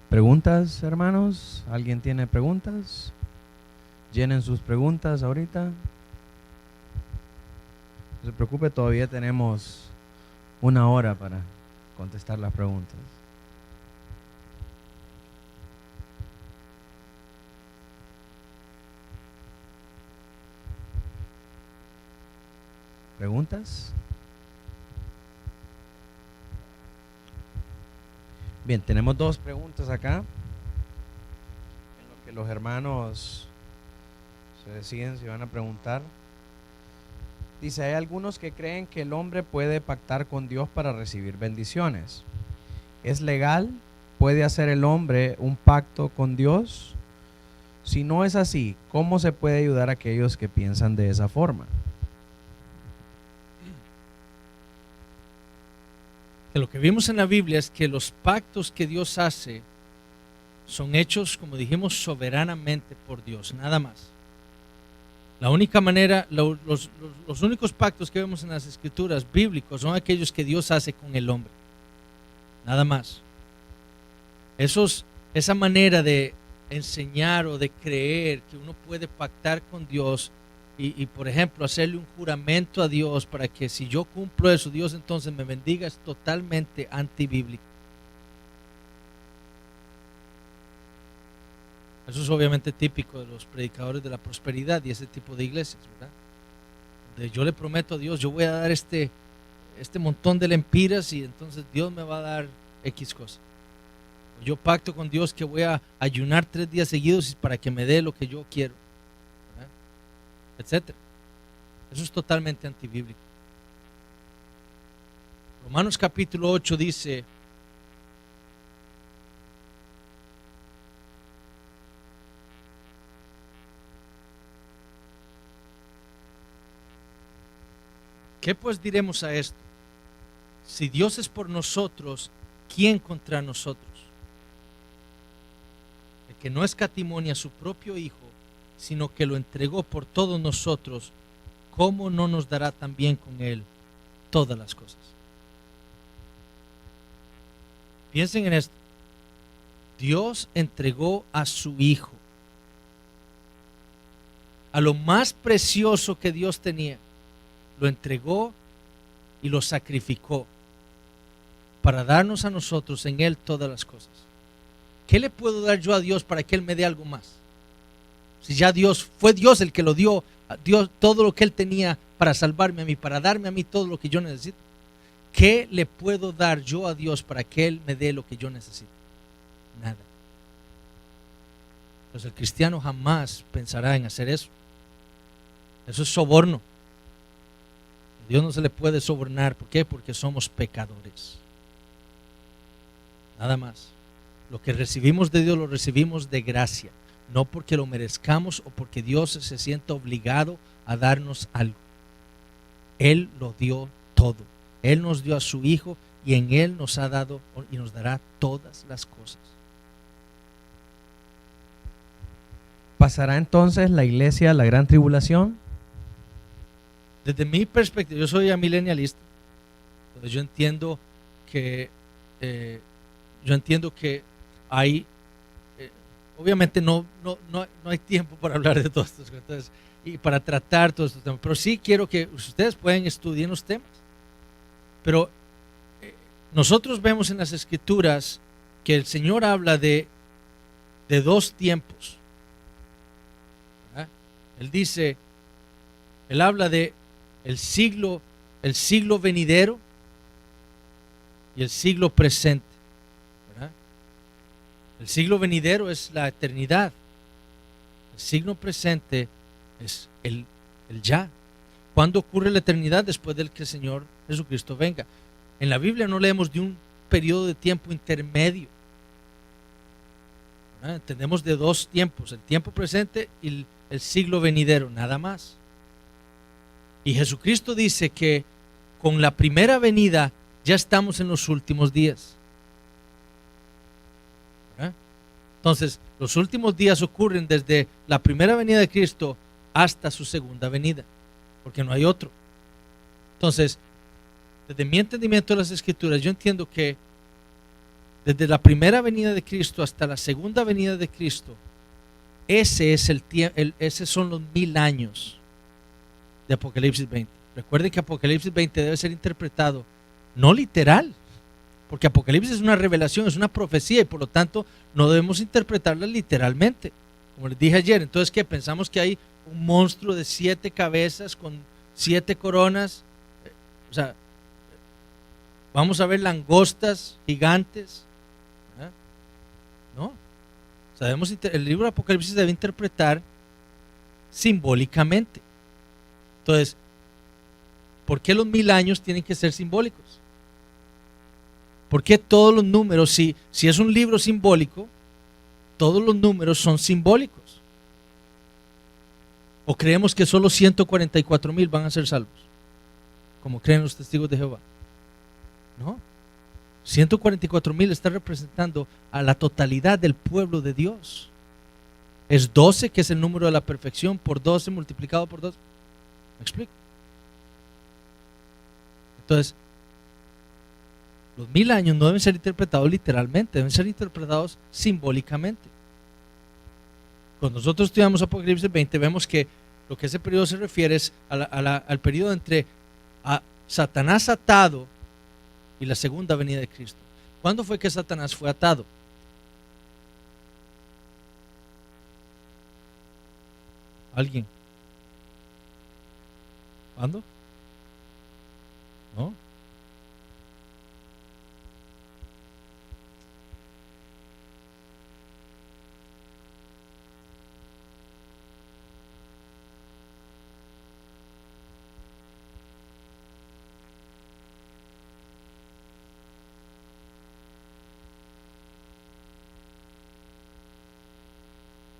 ¿Preguntas, hermanos? ¿Alguien tiene preguntas? Llenen sus preguntas ahorita. No se preocupe, todavía tenemos 1 hora para contestar las preguntas. ¿Preguntas? Bien, tenemos 2 preguntas acá, en lo que los hermanos se deciden si van a preguntar. Dice, hay algunos que creen que el hombre puede pactar con Dios para recibir bendiciones. ¿Es legal? ¿Puede hacer el hombre un pacto con Dios? Si no es así, ¿cómo se puede ayudar a aquellos que piensan de esa forma? Que lo que vimos en la Biblia es que los pactos que Dios hace son hechos, como dijimos, soberanamente por Dios, nada más. La única manera, los únicos pactos que vemos en las Escrituras bíblicos son aquellos que Dios hace con el hombre, nada más. Esa manera de enseñar o de creer que uno puede pactar con Dios y por ejemplo hacerle un juramento a Dios para que si yo cumplo eso Dios entonces me bendiga, es totalmente antibíblico. Eso es obviamente típico de los predicadores de la prosperidad y ese tipo de iglesias, ¿verdad? Donde yo le prometo a Dios, yo voy a dar este montón de lempiras y entonces Dios me va a dar X cosa. Yo pacto con Dios que voy a ayunar 3 días seguidos para que me dé lo que yo quiero, ¿verdad? Etcétera. Eso es totalmente antibíblico. Romanos capítulo 8 dice ¿Qué pues diremos a esto? Si Dios es por nosotros, ¿quién contra nosotros? El que no escatimó ni a su propio Hijo, sino que lo entregó por todos nosotros, ¿cómo no nos dará también con Él todas las cosas? Piensen en esto. Dios entregó a su Hijo, a lo más precioso que Dios tenía, lo entregó y lo sacrificó para darnos a nosotros en Él todas las cosas. ¿Qué le puedo dar yo a Dios para que Él me dé algo más? Si ya fue Dios el que lo dio, Dios todo lo que Él tenía para salvarme a mí, para darme a mí todo lo que yo necesito. ¿Qué le puedo dar yo a Dios para que Él me dé lo que yo necesito? Nada. Pues el cristiano jamás pensará en hacer eso. Eso es soborno. A Dios no se le puede sobornar. ¿Por qué? Porque somos pecadores. Nada más. Lo que recibimos de Dios lo recibimos de gracia, no porque lo merezcamos o porque Dios se sienta obligado a darnos algo. Él lo dio todo. Él nos dio a su Hijo y en Él nos ha dado y nos dará todas las cosas. ¿Pasará entonces la iglesia la gran tribulación? Desde mi perspectiva, yo soy amilenialista. Entonces yo entiendo que hay, obviamente no hay tiempo para hablar de todas estas cosas y para tratar todos estos temas, pero sí quiero que ustedes puedan estudiar los temas. Pero nosotros vemos en las Escrituras que el Señor habla de dos tiempos. ¿Verdad? Él habla de el siglo venidero y el siglo presente. ¿Verdad? El siglo venidero es la eternidad. El siglo presente es el ya. ¿Cuándo ocurre la eternidad? Después del que el Señor Jesucristo venga. En la Biblia no leemos de un periodo de tiempo intermedio. ¿Verdad? Entendemos de dos tiempos, el tiempo presente y el siglo venidero, nada más. Y Jesucristo dice que con la primera venida ya estamos en los últimos días. ¿Verdad? Entonces, los últimos días ocurren desde la primera venida de Cristo hasta su segunda venida, porque no hay otro. Entonces, desde mi entendimiento de las Escrituras, yo entiendo que desde la primera venida de Cristo hasta la segunda venida de Cristo, esos son los 1000 años de Apocalipsis 20. Recuerden que Apocalipsis 20 debe ser interpretado no literal, porque Apocalipsis es una revelación, es una profecía y por lo tanto no debemos interpretarla literalmente, como les dije ayer. Entonces, ¿qué? Pensamos que hay un monstruo de 7 cabezas con 7 coronas. O sea, vamos a ver langostas gigantes. ¿Verdad? No. Sabemos, el libro de Apocalipsis debe interpretar simbólicamente. Entonces, ¿por qué los 1000 años tienen que ser simbólicos? ¿Por qué todos los números, si es un libro simbólico, todos los números son simbólicos? ¿O creemos que solo 144,000 van a ser salvos, como creen los testigos de Jehová? No. 144,000 está representando a la totalidad del pueblo de Dios. Es 12, que es el número de la perfección, por 12 multiplicado por 12. ¿Me explico? Entonces, los 1000 años no deben ser interpretados literalmente, deben ser interpretados simbólicamente. Cuando nosotros estudiamos Apocalipsis 20, vemos que lo que ese periodo se refiere es al periodo entre a Satanás atado y la segunda venida de Cristo. ¿Cuándo fue que Satanás fue atado? ¿Alguien? ¿Cuándo? ¿No?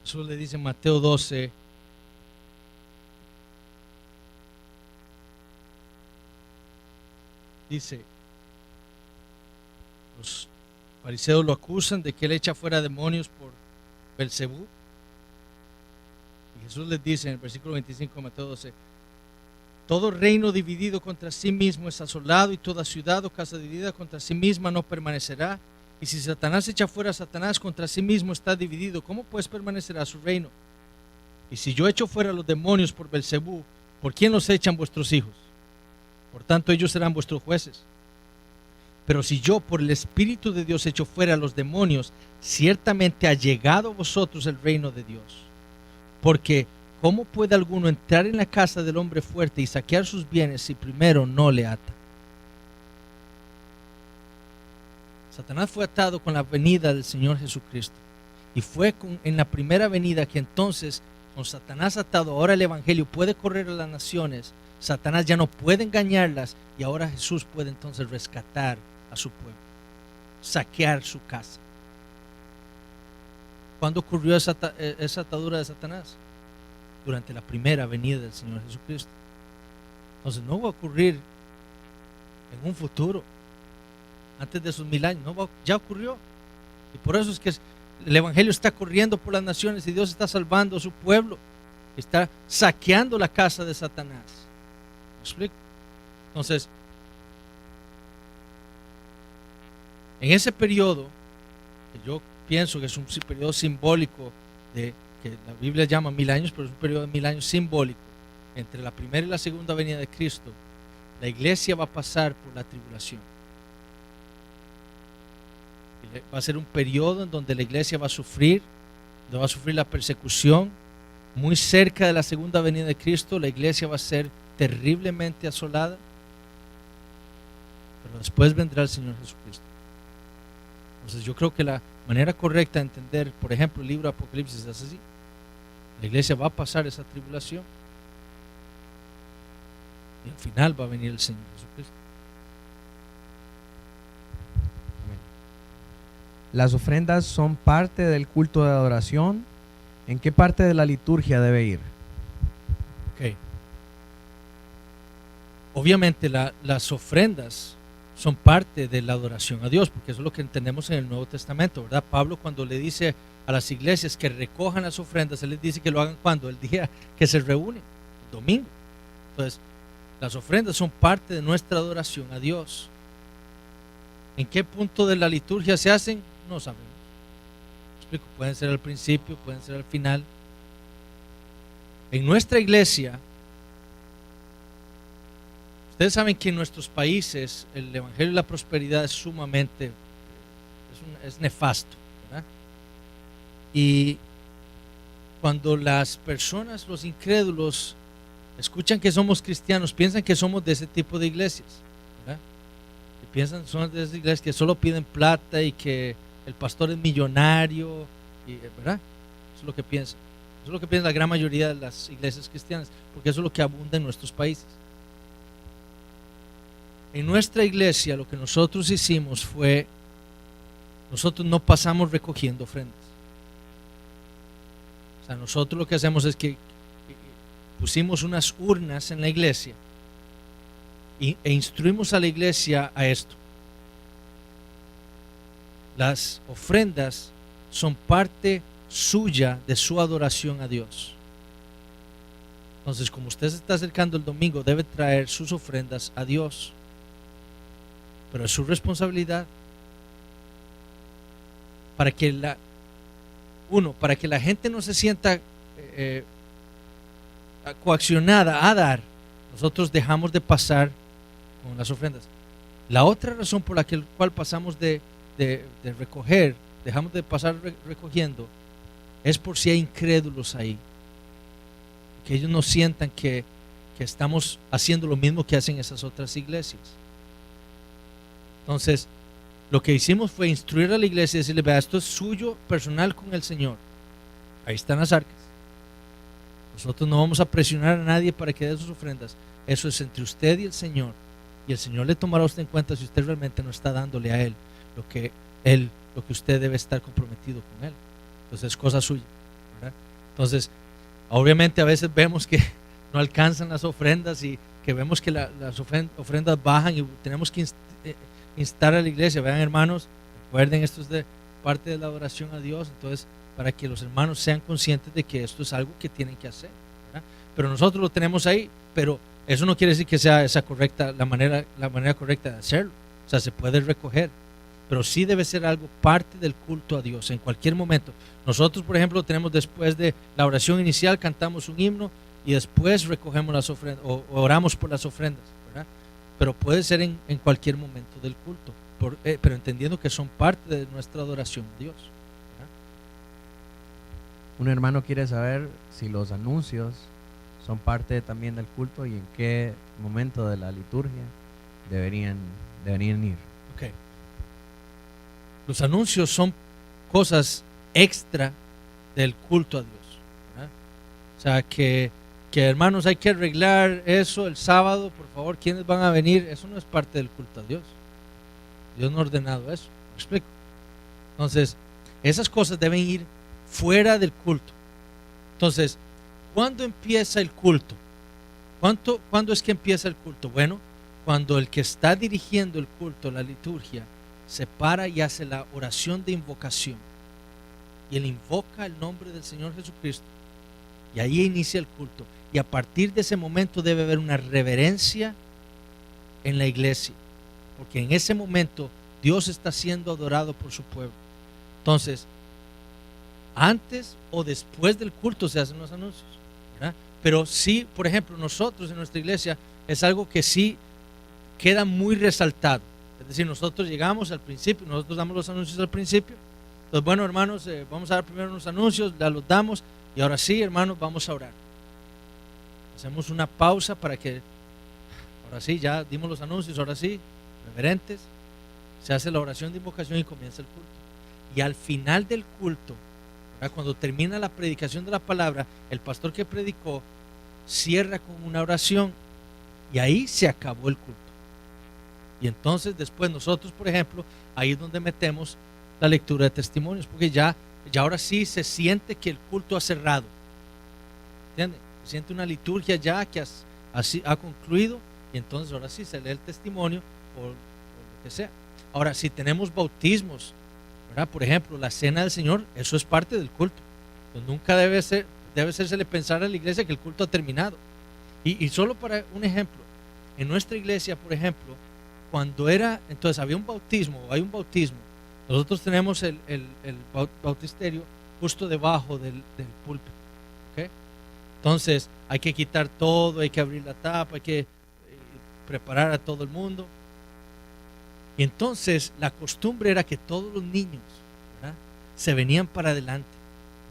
Jesús le dice en Mateo 12, dice, los fariseos lo acusan de que él echa fuera demonios por Belcebú. Y Jesús les dice en el versículo 25 de Mateo 12: todo reino dividido contra sí mismo es asolado, y toda ciudad o casa dividida contra sí misma no permanecerá. Y si Satanás echa fuera a Satanás, contra sí mismo está dividido. ¿Cómo pues permanecerá su reino? Y si yo echo fuera los demonios por Belcebú, ¿por quién los echan vuestros hijos? Por tanto, ellos serán vuestros jueces. Pero si yo por el Espíritu de Dios echo fuera a los demonios, ciertamente ha llegado a vosotros el reino de Dios. Porque ¿cómo puede alguno entrar en la casa del hombre fuerte y saquear sus bienes si primero no le ata? Satanás fue atado con la venida del Señor Jesucristo. Y fue en la primera venida que entonces, con Satanás atado, ahora el Evangelio puede correr a las naciones. Satanás ya no puede engañarlas, y ahora Jesús puede entonces rescatar a su pueblo, saquear su casa. ¿Cuándo ocurrió esa atadura de Satanás? Durante la primera venida del Señor Jesucristo. Entonces no va a ocurrir en un futuro, antes de esos 1000 años. Ya ocurrió. Y por eso es que el Evangelio está corriendo por las naciones, y Dios está salvando a su pueblo. Está saqueando la casa de Satanás. ¿Me explico? Entonces, en ese periodo, que yo pienso que es un periodo simbólico de que la Biblia llama 1000 años, pero es un periodo de 1000 años simbólico, entre la primera y la segunda venida de Cristo, la iglesia va a pasar por la tribulación. Va a ser un periodo en donde la iglesia va a sufrir la persecución. Muy cerca de la segunda venida de Cristo, la iglesia va a ser terriblemente asolada, pero después vendrá el Señor Jesucristo. Entonces yo creo que la manera correcta de entender, por ejemplo, el libro de Apocalipsis es así: la iglesia va a pasar esa tribulación, y al final va a venir el Señor Jesucristo. Amén. Las ofrendas son parte del culto de adoración. ¿En qué parte de la liturgia debe ir? Okay. Obviamente las ofrendas son parte de la adoración a Dios, porque eso es lo que entendemos en el Nuevo Testamento, ¿verdad? Pablo, cuando le dice a las iglesias que recojan las ofrendas, él les dice que lo hagan cuando, el día que se reúnen, el domingo. Entonces, las ofrendas son parte de nuestra adoración a Dios. ¿En qué punto de la liturgia se hacen? No sabemos. Explico, pueden ser al principio, pueden ser al final. En nuestra iglesia, ustedes saben que en nuestros países el evangelio de la prosperidad es sumamente, es nefasto, ¿verdad? Y cuando las personas, los incrédulos, escuchan que somos cristianos, piensan que somos de ese tipo de iglesias, ¿verdad? Que piensan que somos de esas iglesias que solo piden plata y que el pastor es millonario, ¿verdad? Eso es lo que piensan. Eso es lo que piensa la gran mayoría de las iglesias cristianas, porque eso es lo que abunda en nuestros países. En nuestra iglesia lo que nosotros hicimos fue, nosotros no pasamos recogiendo ofrendas. O sea, nosotros lo que hacemos es que pusimos unas urnas en la iglesia e instruimos a la iglesia a esto. Las ofrendas son parte suya de su adoración a Dios. Entonces, como usted se está acercando el domingo, debe traer sus ofrendas a Dios, pero es su responsabilidad para que la gente no se sienta coaccionada a dar. Nosotros dejamos de pasar con las ofrendas. La otra razón por la cual pasamos de recoger, dejamos de pasar recogiendo, es por si hay incrédulos ahí, que ellos no sientan que estamos haciendo lo mismo que hacen esas otras iglesias. Entonces, lo que hicimos fue instruir a la iglesia y decirle: vea, esto es suyo, personal con el Señor. Ahí están las arcas. Nosotros no vamos a presionar a nadie para que dé sus ofrendas. Eso es entre usted y el Señor. Y el Señor le tomará a usted en cuenta si usted realmente no está dándole a Él lo que usted debe estar comprometido con Él. Entonces es cosa suya, ¿verdad? Entonces, obviamente a veces vemos que no alcanzan las ofrendas y que vemos que las ofrendas bajan y tenemos que instar a la iglesia. Vean, hermanos, recuerden, esto es de parte de la adoración a Dios, entonces para que los hermanos sean conscientes de que esto es algo que tienen que hacer, ¿verdad? Pero nosotros lo tenemos ahí, pero eso no quiere decir que sea esa correcta, la manera correcta de hacerlo. O sea, se puede recoger, pero sí debe ser algo parte del culto a Dios en cualquier momento. Nosotros, por ejemplo, tenemos después de la oración inicial, cantamos un himno y después recogemos las ofrendas o oramos por las ofrendas, ¿verdad? Pero puede ser en cualquier momento del culto, pero entendiendo que son parte de nuestra adoración a Dios, ¿verdad? Un hermano quiere saber si los anuncios son parte también del culto y en qué momento de la liturgia deberían ir. Okay. Los anuncios son cosas extra del culto a Dios, ¿verdad? O sea, que hermanos, hay que arreglar eso el sábado, por favor, ¿quiénes van a venir? Eso no es parte del culto a Dios. Dios no ha ordenado eso, ¿me explico? Entonces, esas cosas deben ir fuera del culto. Entonces, ¿cuándo empieza el culto? ¿Cuándo es que empieza el culto? Bueno, cuando el que está dirigiendo el culto, la liturgia, se para y hace la oración de invocación. Y él invoca el nombre del Señor Jesucristo. Y ahí inicia el culto. Y a partir de ese momento debe haber una reverencia en la iglesia. Porque en ese momento Dios está siendo adorado por su pueblo. Entonces, antes o después del culto se hacen los anuncios, ¿verdad? Pero sí, por ejemplo, nosotros en nuestra iglesia es algo que sí queda muy resaltado. Es decir, nosotros llegamos al principio, nosotros damos los anuncios al principio. Entonces, bueno, hermanos, vamos a dar primero unos anuncios, ya los damos y ahora sí, hermanos, vamos a orar. Hacemos una pausa para que, ahora sí, ya dimos los anuncios, ahora sí, reverentes, se hace la oración de invocación y comienza el culto. Y al final del culto, ¿verdad? Cuando termina la predicación de la palabra, el pastor que predicó cierra con una oración y ahí se acabó el culto. Y entonces después nosotros, por ejemplo, ahí es donde metemos la lectura de testimonios, porque ya ahora sí se siente que el culto ha cerrado, ¿entiende? Se siente una liturgia ya que así ha concluido y entonces ahora sí se lee el testimonio o lo que sea. Ahora, si tenemos bautismos, ¿verdad? Por ejemplo, la cena del Señor, eso es parte del culto. Entonces, nunca debe hacérsele pensar a la iglesia que el culto ha terminado. Y solo para un ejemplo, en nuestra iglesia, por ejemplo, entonces había un bautismo, o hay un bautismo, nosotros tenemos el bautisterio justo debajo del púlpito, ¿okay? Entonces hay que quitar todo, hay que abrir la tapa, hay que preparar a todo el mundo. Y entonces la costumbre era que todos los niños, ¿verdad?, se venían para adelante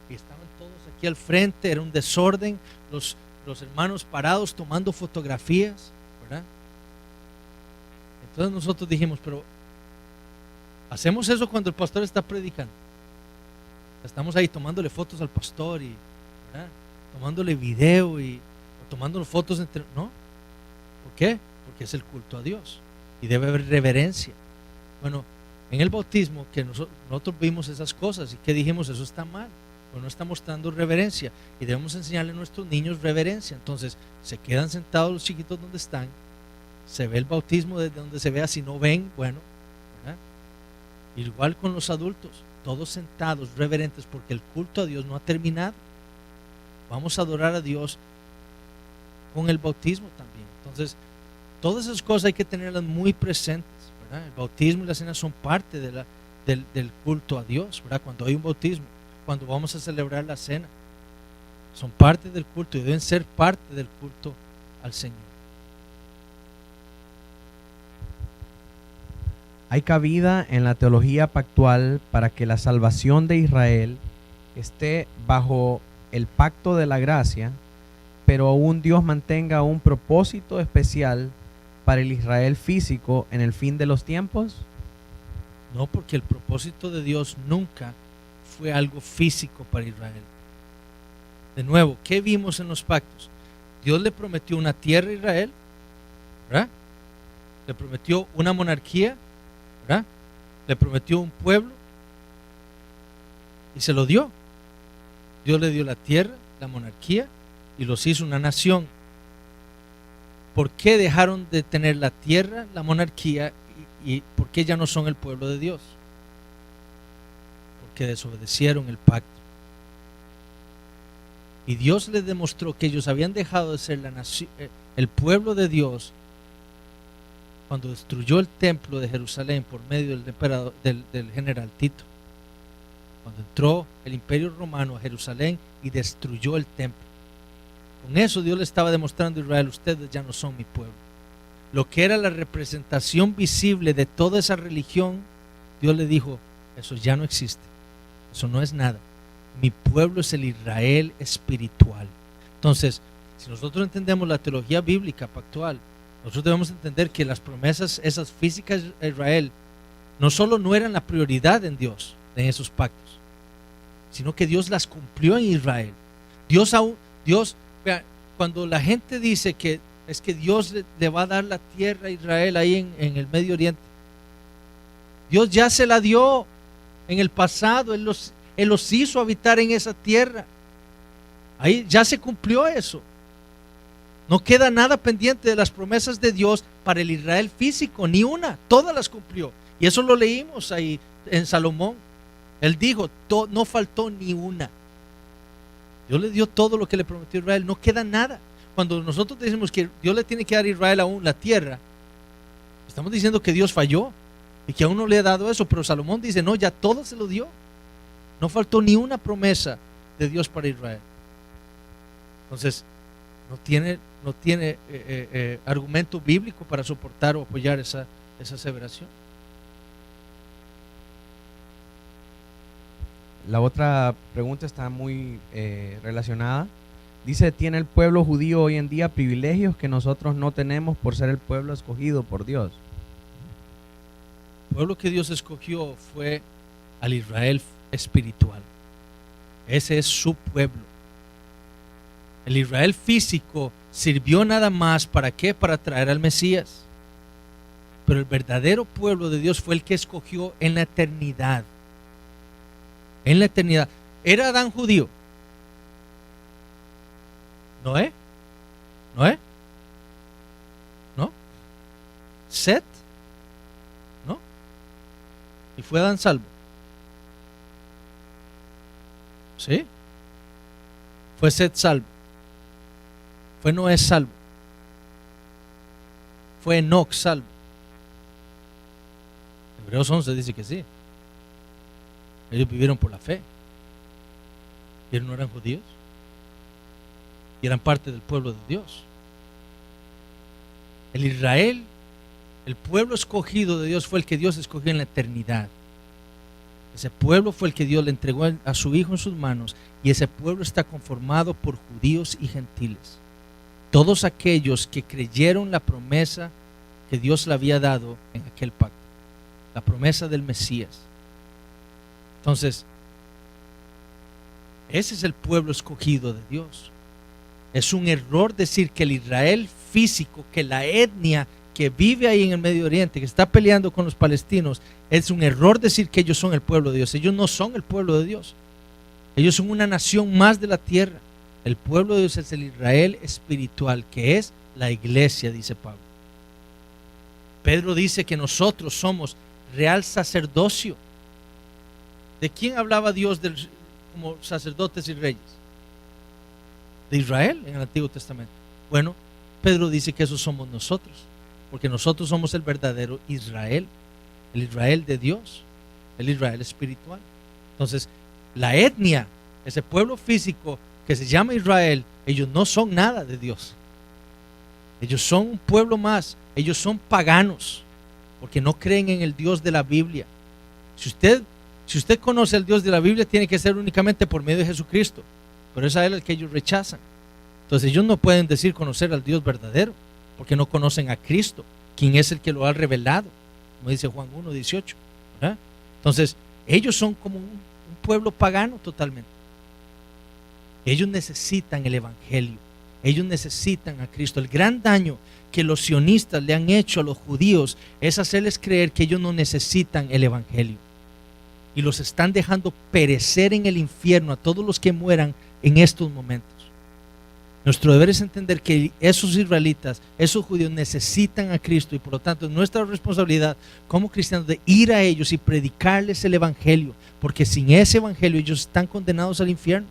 y estaban todos aquí al frente, era un desorden, los hermanos parados tomando fotografías, ¿verdad? Entonces nosotros dijimos, pero hacemos eso cuando el pastor está predicando. Estamos ahí tomándole fotos al pastor y, ¿verdad?, tomándole video o tomando fotos no. ¿Por qué? Porque es el culto a Dios y debe haber reverencia. Bueno, en el bautismo que nosotros vimos esas cosas y que dijimos, eso está mal, o no está mostrando reverencia y debemos enseñarle a nuestros niños reverencia. Entonces se quedan sentados los chiquitos donde están, se ve el bautismo desde donde se vea, si no ven, bueno, ¿verdad? Igual con los adultos, todos sentados, reverentes, porque el culto a Dios no ha terminado. Vamos a adorar a Dios con el bautismo también. Entonces, todas esas cosas hay que tenerlas muy presentes, ¿verdad? El bautismo y la cena son parte del culto a Dios, ¿verdad? Cuando hay un bautismo, cuando vamos a celebrar la cena, son parte del culto y deben ser parte del culto al Señor. ¿Hay cabida en la teología pactual para que la salvación de Israel esté bajo el pacto de la gracia, pero aún Dios mantenga un propósito especial para el Israel físico en el fin de los tiempos? No, porque el propósito de Dios nunca fue algo físico para Israel. De nuevo, ¿qué vimos en los pactos? Dios le prometió una tierra a Israel, ¿verdad? Le prometió una monarquía, ¿verdad? Le prometió un pueblo y se lo dio. Dios le dio la tierra, la monarquía y los hizo una nación. ¿por qué dejaron de tener la tierra, la monarquía, y por qué ya no son el pueblo de Dios? Porque desobedecieron el pacto. Y Dios les demostró que ellos habían dejado de ser el pueblo de Dios cuando destruyó el templo de Jerusalén por medio del general Tito. Cuando entró el imperio romano a Jerusalén y destruyó el templo. Con eso Dios le estaba demostrando a Israel: ustedes ya no son mi pueblo. Lo que era la representación visible de toda esa religión, Dios le dijo: eso ya no existe, eso no es nada. Mi pueblo es el Israel espiritual. Entonces, si nosotros entendemos la teología bíblica pactual, nosotros debemos entender que las promesas esas físicas de Israel no solo no eran la prioridad en Dios, en esos pactos, sino que Dios las cumplió en Israel. Vea, cuando la gente dice que es que Dios le va a dar la tierra a Israel ahí en el Medio Oriente, Dios ya se la dio en el pasado. Él los hizo habitar en esa tierra. Ahí ya se cumplió eso. No queda nada pendiente de las promesas de Dios para el Israel físico, ni una, todas las cumplió. Y eso lo leímos ahí en Salomón. Él dijo: no faltó ni una. Dios le dio todo lo que le prometió a Israel, no queda nada. Cuando nosotros decimos que Dios le tiene que dar a Israel aún la tierra, estamos diciendo que Dios falló y que aún no le ha dado eso. Pero Salomón dice: no, ya todo se lo dio. No faltó ni una promesa de Dios para Israel. Entonces, no tiene argumento bíblico para soportar o apoyar esa aseveración. La otra pregunta está muy relacionada. Dice: ¿tiene el pueblo judío hoy en día privilegios que nosotros no tenemos por ser el pueblo escogido por Dios? El pueblo que Dios escogió fue al Israel espiritual. Ese es su pueblo. El Israel físico sirvió nada más ¿para qué? Para traer al Mesías. Pero el verdadero pueblo de Dios fue el que escogió en la eternidad. En la eternidad. ¿Era Adán judío? ¿Noé? ¿Noé? ¿No? ¿Set? ¿No? ¿Y fue Adán salvo? ¿Sí? ¿Fue Set salvo? ¿Fue Noé salvo? ¿Fue Enoc salvo? Hebreos 11 dice que sí. Ellos vivieron por la fe. Y ellos no eran judíos. Y eran parte del pueblo de Dios. El Israel, el pueblo escogido de Dios, fue el que Dios escogió en la eternidad. Ese pueblo fue el que Dios le entregó a su Hijo en sus manos. Y ese pueblo está conformado por judíos y gentiles. Todos aquellos que creyeron la promesa que Dios le había dado en aquel pacto. La promesa del Mesías. Entonces, ese es el pueblo escogido de Dios. Es un error decir que el Israel físico, que la etnia que vive ahí en el Medio Oriente, que está peleando con los palestinos, es un error decir que ellos son el pueblo de Dios. Ellos no son el pueblo de Dios. Ellos son una nación más de la tierra. El pueblo de Dios es el Israel espiritual, que es la iglesia, dice Pablo. Pedro dice que nosotros somos real sacerdocio. ¿De quién hablaba Dios como sacerdotes y reyes? De Israel en el Antiguo Testamento. Bueno, Pedro dice que eso somos nosotros, porque nosotros somos el verdadero Israel, el Israel de Dios, el Israel espiritual. Entonces, la etnia, ese pueblo físico que se llama Israel, ellos no son nada de Dios. Ellos son un pueblo más. Ellos son paganos, porque no creen en el Dios de la Biblia. Si usted conoce al Dios de la Biblia, tiene que ser únicamente por medio de Jesucristo, pero es a Él el que ellos rechazan. Entonces ellos no pueden decir conocer al Dios verdadero, porque no conocen a Cristo, quien es el que lo ha revelado, como dice Juan 1:18, ¿verdad? Entonces ellos son como un pueblo pagano totalmente. Ellos necesitan el evangelio, ellos necesitan a Cristo. El gran daño que los sionistas le han hecho a los judíos es hacerles creer que ellos no necesitan el evangelio, y los están dejando perecer en el infierno a todos los que mueran en estos momentos. Nuestro deber es entender que esos israelitas, esos judíos necesitan a Cristo y por lo tanto es nuestra responsabilidad como cristianos de ir a ellos y predicarles el evangelio, porque sin ese evangelio ellos están condenados al infierno,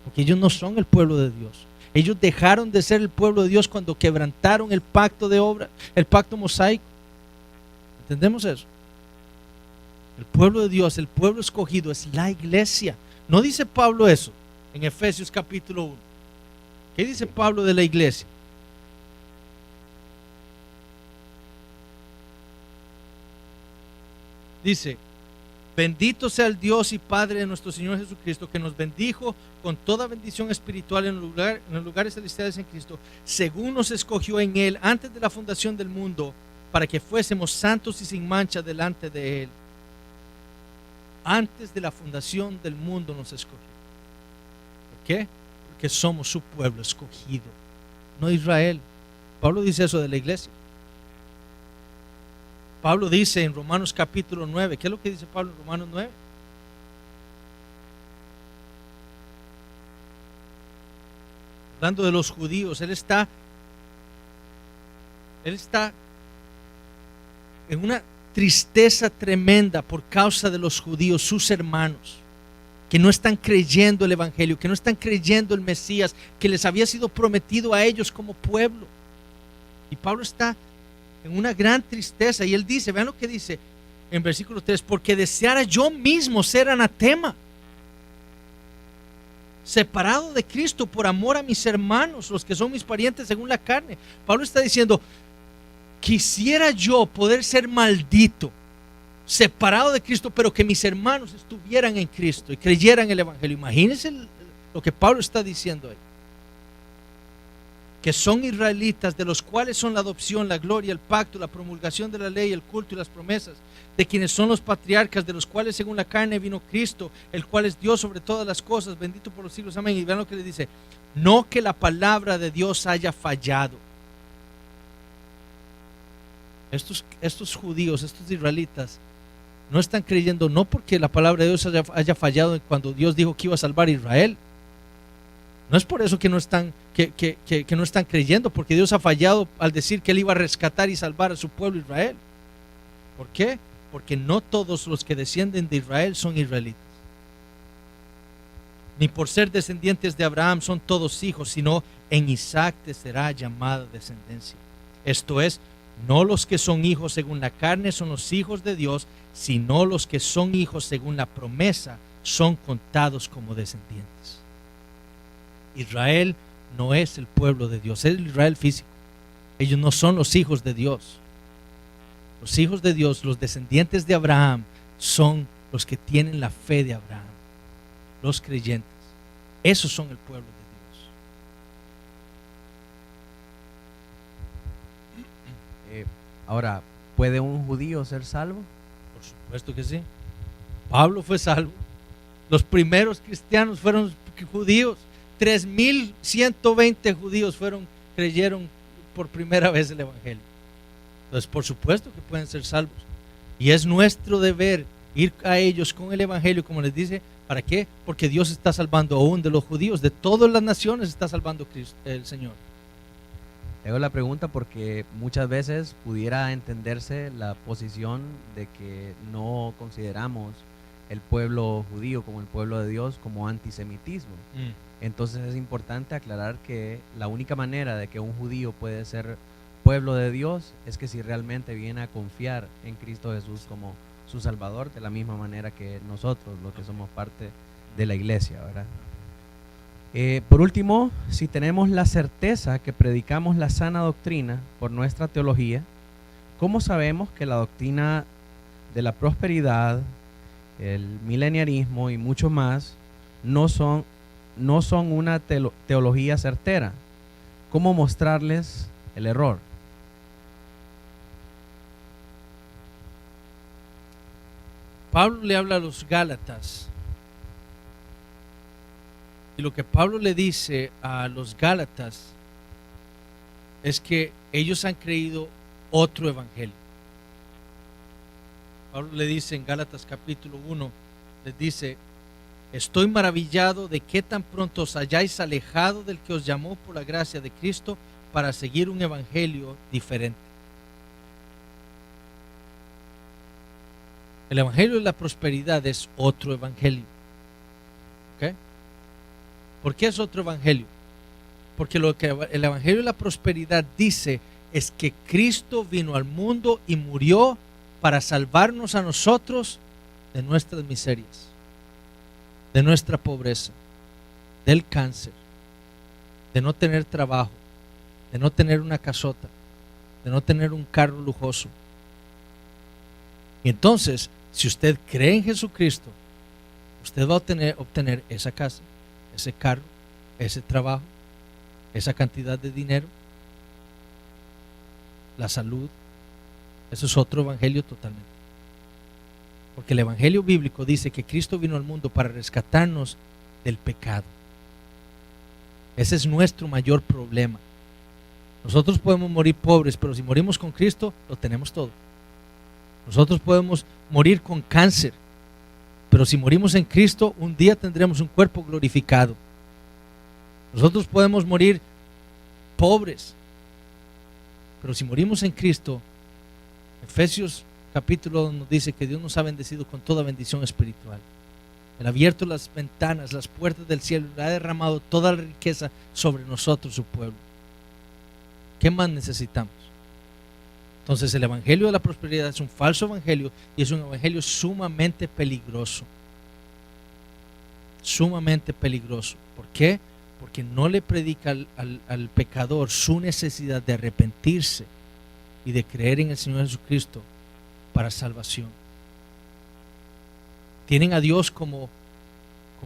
porque ellos no son el pueblo de Dios. Ellos dejaron de ser el pueblo de Dios cuando quebrantaron el pacto de obra, el pacto mosaico. ¿Entendemos eso? El pueblo de Dios, el pueblo escogido es la iglesia. ¿No dice Pablo eso en Efesios capítulo 1? ¿Qué dice Pablo de la iglesia? Dice: bendito sea el Dios y Padre de nuestro Señor Jesucristo, que nos bendijo con toda bendición espiritual en los lugares celestiales en Cristo, según nos escogió en Él antes de la fundación del mundo, para que fuésemos santos y sin mancha delante de Él. Antes de la fundación del mundo nos escogió. ¿Por qué? Porque somos su pueblo escogido, no Israel. Pablo dice eso de la iglesia. Pablo dice en Romanos capítulo 9, ¿qué es lo que dice Pablo en Romanos 9? Hablando de los judíos, él está en una tristeza tremenda por causa de los judíos, sus hermanos, que no están creyendo el evangelio, que no están creyendo el Mesías, que les había sido prometido a ellos como pueblo. Y Pablo está en una gran tristeza y él dice, vean lo que dice en versículo 3, porque deseara yo mismo ser anatema, separado de Cristo por amor a mis hermanos, los que son mis parientes según la carne. Pablo está diciendo, quisiera yo poder ser maldito, separado de Cristo, pero que mis hermanos estuvieran en Cristo y creyeran el evangelio. Imagínense lo que Pablo está diciendo ahí, que son israelitas, de los cuales son la adopción, la gloria, el pacto, la promulgación de la ley, el culto y las promesas, de quienes son los patriarcas, de los cuales según la carne vino Cristo, el cual es Dios sobre todas las cosas, bendito por los siglos, amén. Y vean lo que le dice: no que la palabra de Dios haya fallado. Estos judíos, estos israelitas no están creyendo, no porque la palabra de Dios haya fallado cuando Dios dijo que iba a salvar a Israel. No es por eso que no están creyendo, porque Dios ha fallado al decir que Él iba a rescatar y salvar a su pueblo Israel. ¿Por qué? Porque no todos los que descienden de Israel son israelitas. Ni por ser descendientes de Abraham son todos hijos, sino en Isaac te será llamada descendencia. Esto es, no los que son hijos según la carne son los hijos de Dios, sino los que son hijos según la promesa son contados como descendientes. Israel no es el pueblo de Dios, es el Israel físico. Ellos no son los hijos de Dios. Los hijos de Dios, los descendientes de Abraham, son los que tienen la fe de Abraham, los creyentes. Esos son el pueblo de Dios. Ahora, ¿puede un judío ser salvo? Por supuesto que sí. Pablo fue salvo. Los primeros cristianos fueron judíos. 3,120 judíos creyeron por primera vez el evangelio. Entonces, por supuesto que pueden ser salvos. Y es nuestro deber ir a ellos con el evangelio, como les dice. ¿Para qué? Porque Dios está salvando aún de los judíos, de todas las naciones está salvando Cristo, el Señor. Hago la pregunta porque muchas veces pudiera entenderse la posición de que no consideramos el pueblo judío como el pueblo de Dios como antisemitismo. Entonces es importante aclarar que la única manera de que un judío puede ser pueblo de Dios es que si realmente viene a confiar en Cristo Jesús como su Salvador, de la misma manera que nosotros, los que somos parte de la iglesia, ¿verdad? Por último, si tenemos la certeza que predicamos la sana doctrina por nuestra teología, ¿cómo sabemos que la doctrina de la prosperidad, el mileniarismo y mucho más no son una teología certera? ¿Cómo mostrarles el error? Pablo le habla a los Gálatas, y lo que Pablo le dice a los Gálatas es que ellos han creído otro evangelio. Pablo le dice en Gálatas capítulo 1, les dice: estoy maravillado de que tan pronto os hayáis alejado del que os llamó por la gracia de Cristo para seguir un evangelio diferente. El evangelio de la prosperidad es otro evangelio. ¿Ok? ¿Por qué es otro evangelio? Porque lo que el evangelio de la prosperidad dice es que Cristo vino al mundo y murió para salvarnos a nosotros de nuestras miserias, de nuestra pobreza, del cáncer, de no tener trabajo, de no tener una casota, de no tener un carro lujoso. Y entonces, si usted cree en Jesucristo, usted va a obtener esa casa, ese carro, ese trabajo, esa cantidad de dinero, la salud. Eso es otro evangelio totalmente. Porque el evangelio bíblico dice que Cristo vino al mundo para rescatarnos del pecado. Ese es nuestro mayor problema. Nosotros podemos morir pobres, pero si morimos con Cristo, lo tenemos todo. Nosotros podemos morir con cáncer, pero si morimos en Cristo, un día tendremos un cuerpo glorificado. Nosotros podemos morir pobres, pero si morimos en Cristo, Efesios capítulo 2 nos dice que Dios nos ha bendecido con toda bendición espiritual. Él ha abierto las ventanas, las puertas del cielo, y ha derramado toda la riqueza sobre nosotros, su pueblo. ¿Qué más necesitamos? Entonces el evangelio de la prosperidad es un falso evangelio y es un evangelio sumamente peligroso. Sumamente peligroso. ¿Por qué? Porque no le predica al pecador su necesidad de arrepentirse y de creer en el Señor Jesucristo para salvación. Tienen a Dios como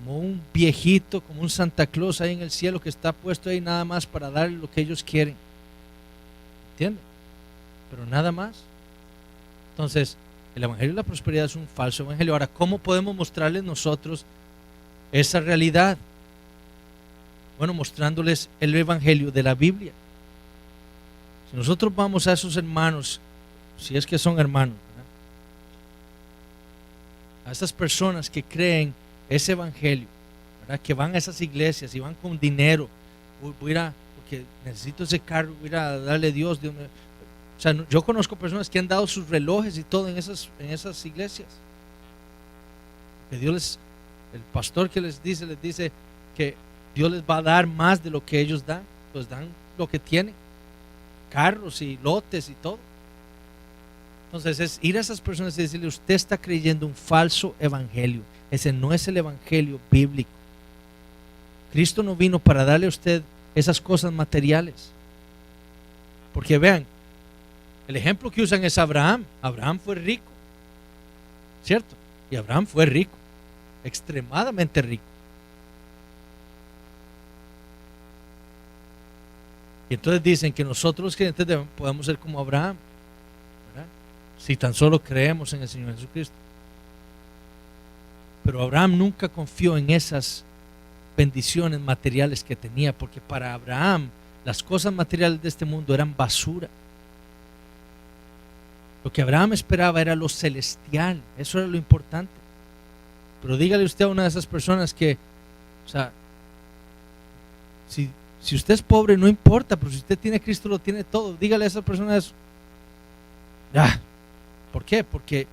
un viejito, como un Santa Claus ahí en el cielo que está puesto ahí nada más para darle lo que ellos quieren. ¿Entienden? Pero nada más. Entonces, el evangelio de la prosperidad es un falso evangelio. Ahora, ¿cómo podemos mostrarles nosotros esa realidad? Bueno, mostrándoles el evangelio de la Biblia. Si nosotros vamos a esos hermanos, si es que son hermanos, ¿verdad?, a esas personas que creen ese evangelio, ¿verdad?, que van a esas iglesias y van con dinero, voy a ir porque necesito ese carro, voy a ir a darle a Dios. O sea, yo conozco personas que han dado sus relojes y todo en esas iglesias. Que el pastor que les dice que Dios les va a dar más de lo que ellos dan. Pues dan lo que tienen, carros y lotes y todo. Entonces es ir a esas personas y decirle: usted está creyendo un falso evangelio. Ese no es el evangelio bíblico. Cristo no vino para darle a usted esas cosas materiales. Porque vean, el ejemplo que usan es Abraham. Abraham fue rico, ¿cierto? Y Abraham fue rico, extremadamente rico. Y entonces dicen que nosotros los creyentes podemos ser como Abraham, ¿verdad?, si tan solo creemos en el Señor Jesucristo. Pero Abraham nunca confió en esas bendiciones materiales que tenía, porque para Abraham las cosas materiales de este mundo eran basura. Lo que Abraham esperaba era lo celestial, eso era lo importante. Pero dígale usted a una de esas personas que, o sea, si usted es pobre no importa, pero si usted tiene a Cristo lo tiene todo. Dígale a esa persona eso. ¿Por qué? Porque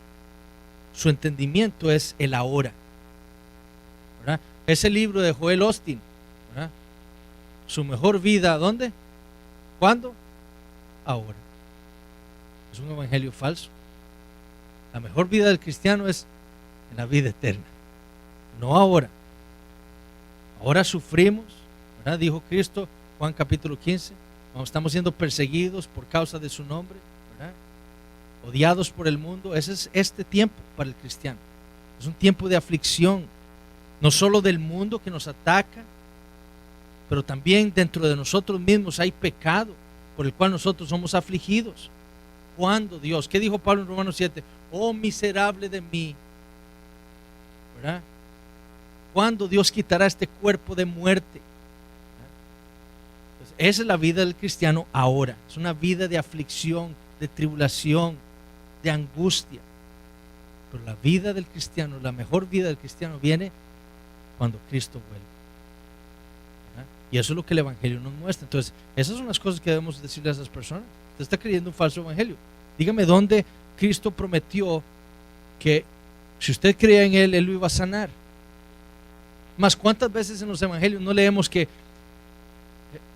su entendimiento es el ahora, ¿verdad? Ese libro de Joel Osteen, ¿verdad?, su mejor vida, ¿dónde? ¿Cuándo? Ahora. Es un evangelio falso. La mejor vida del cristiano es en la vida eterna, no ahora. Ahora sufrimos, ¿verdad?, dijo Cristo, Juan capítulo 15, cuando estamos siendo perseguidos por causa de su nombre, ¿verdad?, odiados por el mundo. Ese es este tiempo para el cristiano. Es un tiempo de aflicción, no solo del mundo que nos ataca, pero también dentro de nosotros mismos hay pecado por el cual nosotros somos afligidos. ¿Cuándo, Dios? ¿Qué dijo Pablo en Romanos 7? Oh, miserable de mí, ¿verdad? ¿Cuándo Dios quitará este cuerpo de muerte? Pues esa es la vida del cristiano ahora. Es una vida de aflicción, de tribulación, de angustia. Pero la vida del cristiano, la mejor vida del cristiano viene cuando Cristo vuelva. ¿Verdad? Y eso es lo que el Evangelio nos muestra. Entonces, esas son las cosas que debemos decirle a esas personas. Usted está creyendo un falso Evangelio. Dígame dónde Cristo prometió que si usted creía en Él, Él lo iba a sanar. Más, ¿cuántas veces en los Evangelios no leemos que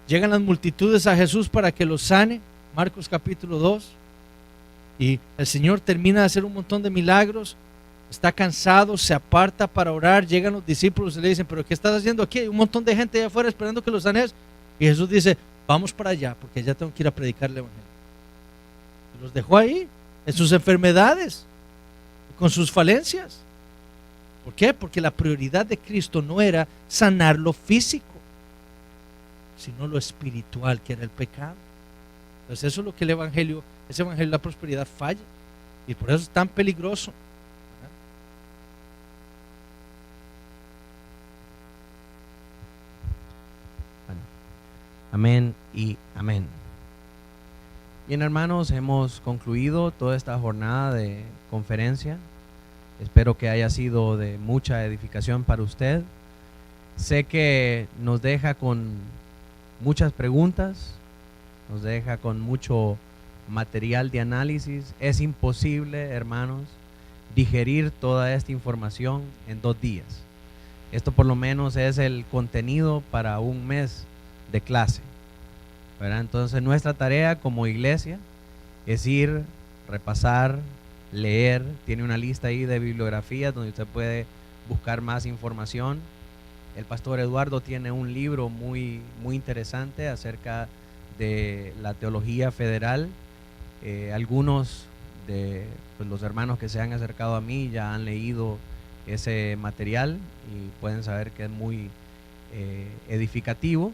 llegan las multitudes a Jesús para que los sane? Marcos capítulo 2. Y el Señor termina de hacer un montón de milagros, está cansado, se aparta para orar, llegan los discípulos y le dicen, pero ¿qué estás haciendo aquí? Hay un montón de gente allá afuera esperando que los sanes. Y Jesús dice, vamos para allá, porque ya tengo que ir a predicar el Evangelio. Y los dejó ahí, en sus enfermedades, con sus falencias. ¿Por qué? Porque la prioridad de Cristo no era sanar lo físico, sino lo espiritual, que era el pecado. Entonces eso es lo que ese evangelio de la prosperidad falla, y por eso es tan peligroso. Bueno, amén y amén. Bien, hermanos, hemos concluido toda esta jornada de conferencia. Espero que haya sido de mucha edificación para usted. Sé que nos deja con muchas preguntas, nos deja con mucho material de análisis. Es imposible, hermanos, digerir toda esta información en 2 días. Esto por lo menos es el contenido para un mes de clase, ¿verdad? Entonces nuestra tarea como iglesia es ir, repasar, leer. Tiene una lista ahí de bibliografías donde usted puede buscar más información. El pastor Eduardo tiene un libro muy interesante acerca de la teología federal. Algunos de los hermanos que se han acercado a mí ya han leído ese material y pueden saber que es muy edificativo.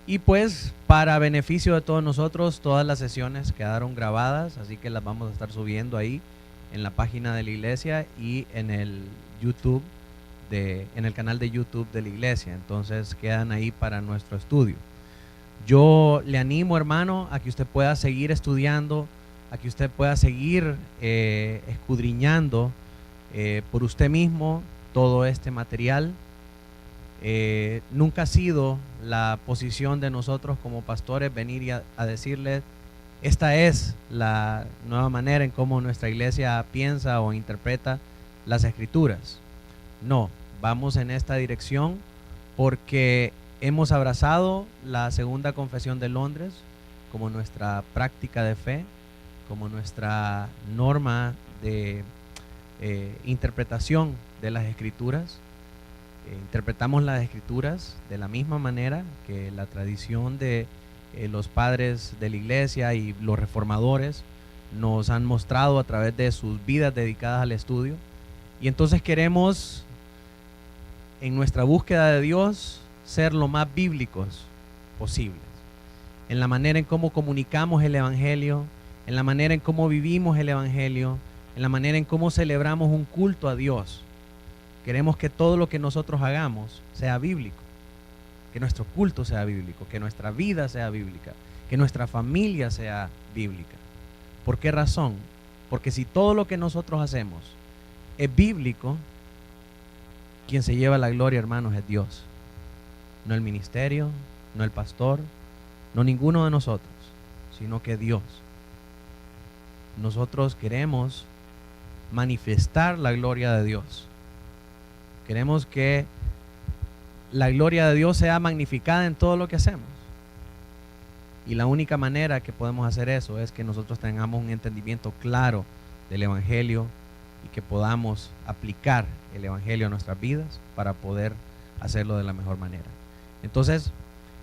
Y pues para beneficio de todos nosotros, todas las sesiones quedaron grabadas, así que las vamos a estar subiendo ahí en la página de la iglesia y en el YouTube, en el canal de YouTube de la iglesia. Entonces quedan ahí para nuestro estudio. Yo le animo, hermano, a que usted pueda seguir estudiando, a que usted pueda seguir escudriñando por usted mismo todo este material. Nunca ha sido la posición de nosotros como pastores venir a decirles, esta es la nueva manera en cómo nuestra iglesia piensa o interpreta las escrituras. No, vamos en esta dirección porque hemos abrazado la Segunda Confesión de Londres como nuestra práctica de fe, como nuestra norma de interpretación de las escrituras. Interpretamos las escrituras de la misma manera que la tradición de los padres de la iglesia y los reformadores nos han mostrado a través de sus vidas dedicadas al estudio. Y entonces queremos, en nuestra búsqueda de Dios, ser lo más bíblicos posibles, en la manera en cómo comunicamos el Evangelio, en la manera en cómo vivimos el Evangelio, en la manera en cómo celebramos un culto a Dios. Queremos que todo lo que nosotros hagamos sea bíblico, que nuestro culto sea bíblico, que nuestra vida sea bíblica, que nuestra familia sea bíblica. ¿Por qué razón? Porque si todo lo que nosotros hacemos es bíblico, quien se lleva la gloria, hermanos, es Dios. No el ministerio, no el pastor, no ninguno de nosotros, sino que Dios. Nosotros queremos manifestar la gloria de Dios. Queremos que la gloria de Dios sea magnificada en todo lo que hacemos. Y la única manera que podemos hacer eso es que nosotros tengamos un entendimiento claro del Evangelio y que podamos aplicar el Evangelio a nuestras vidas para poder hacerlo de la mejor manera. Entonces,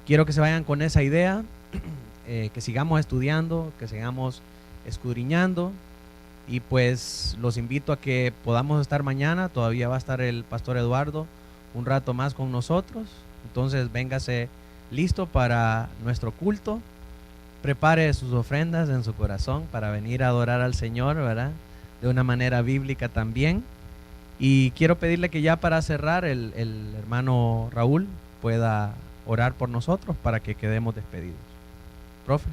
quiero que se vayan con esa idea, que sigamos estudiando, que sigamos escudriñando. Y pues los invito a que podamos estar mañana. Todavía va a estar el pastor Eduardo un rato más con nosotros. Entonces véngase listo para nuestro culto. Prepare sus ofrendas en su corazón para venir a adorar al Señor, ¿verdad? De una manera bíblica también. Y quiero pedirle que ya para cerrar el hermano Raúl pueda orar por nosotros para que quedemos despedidos. Profe.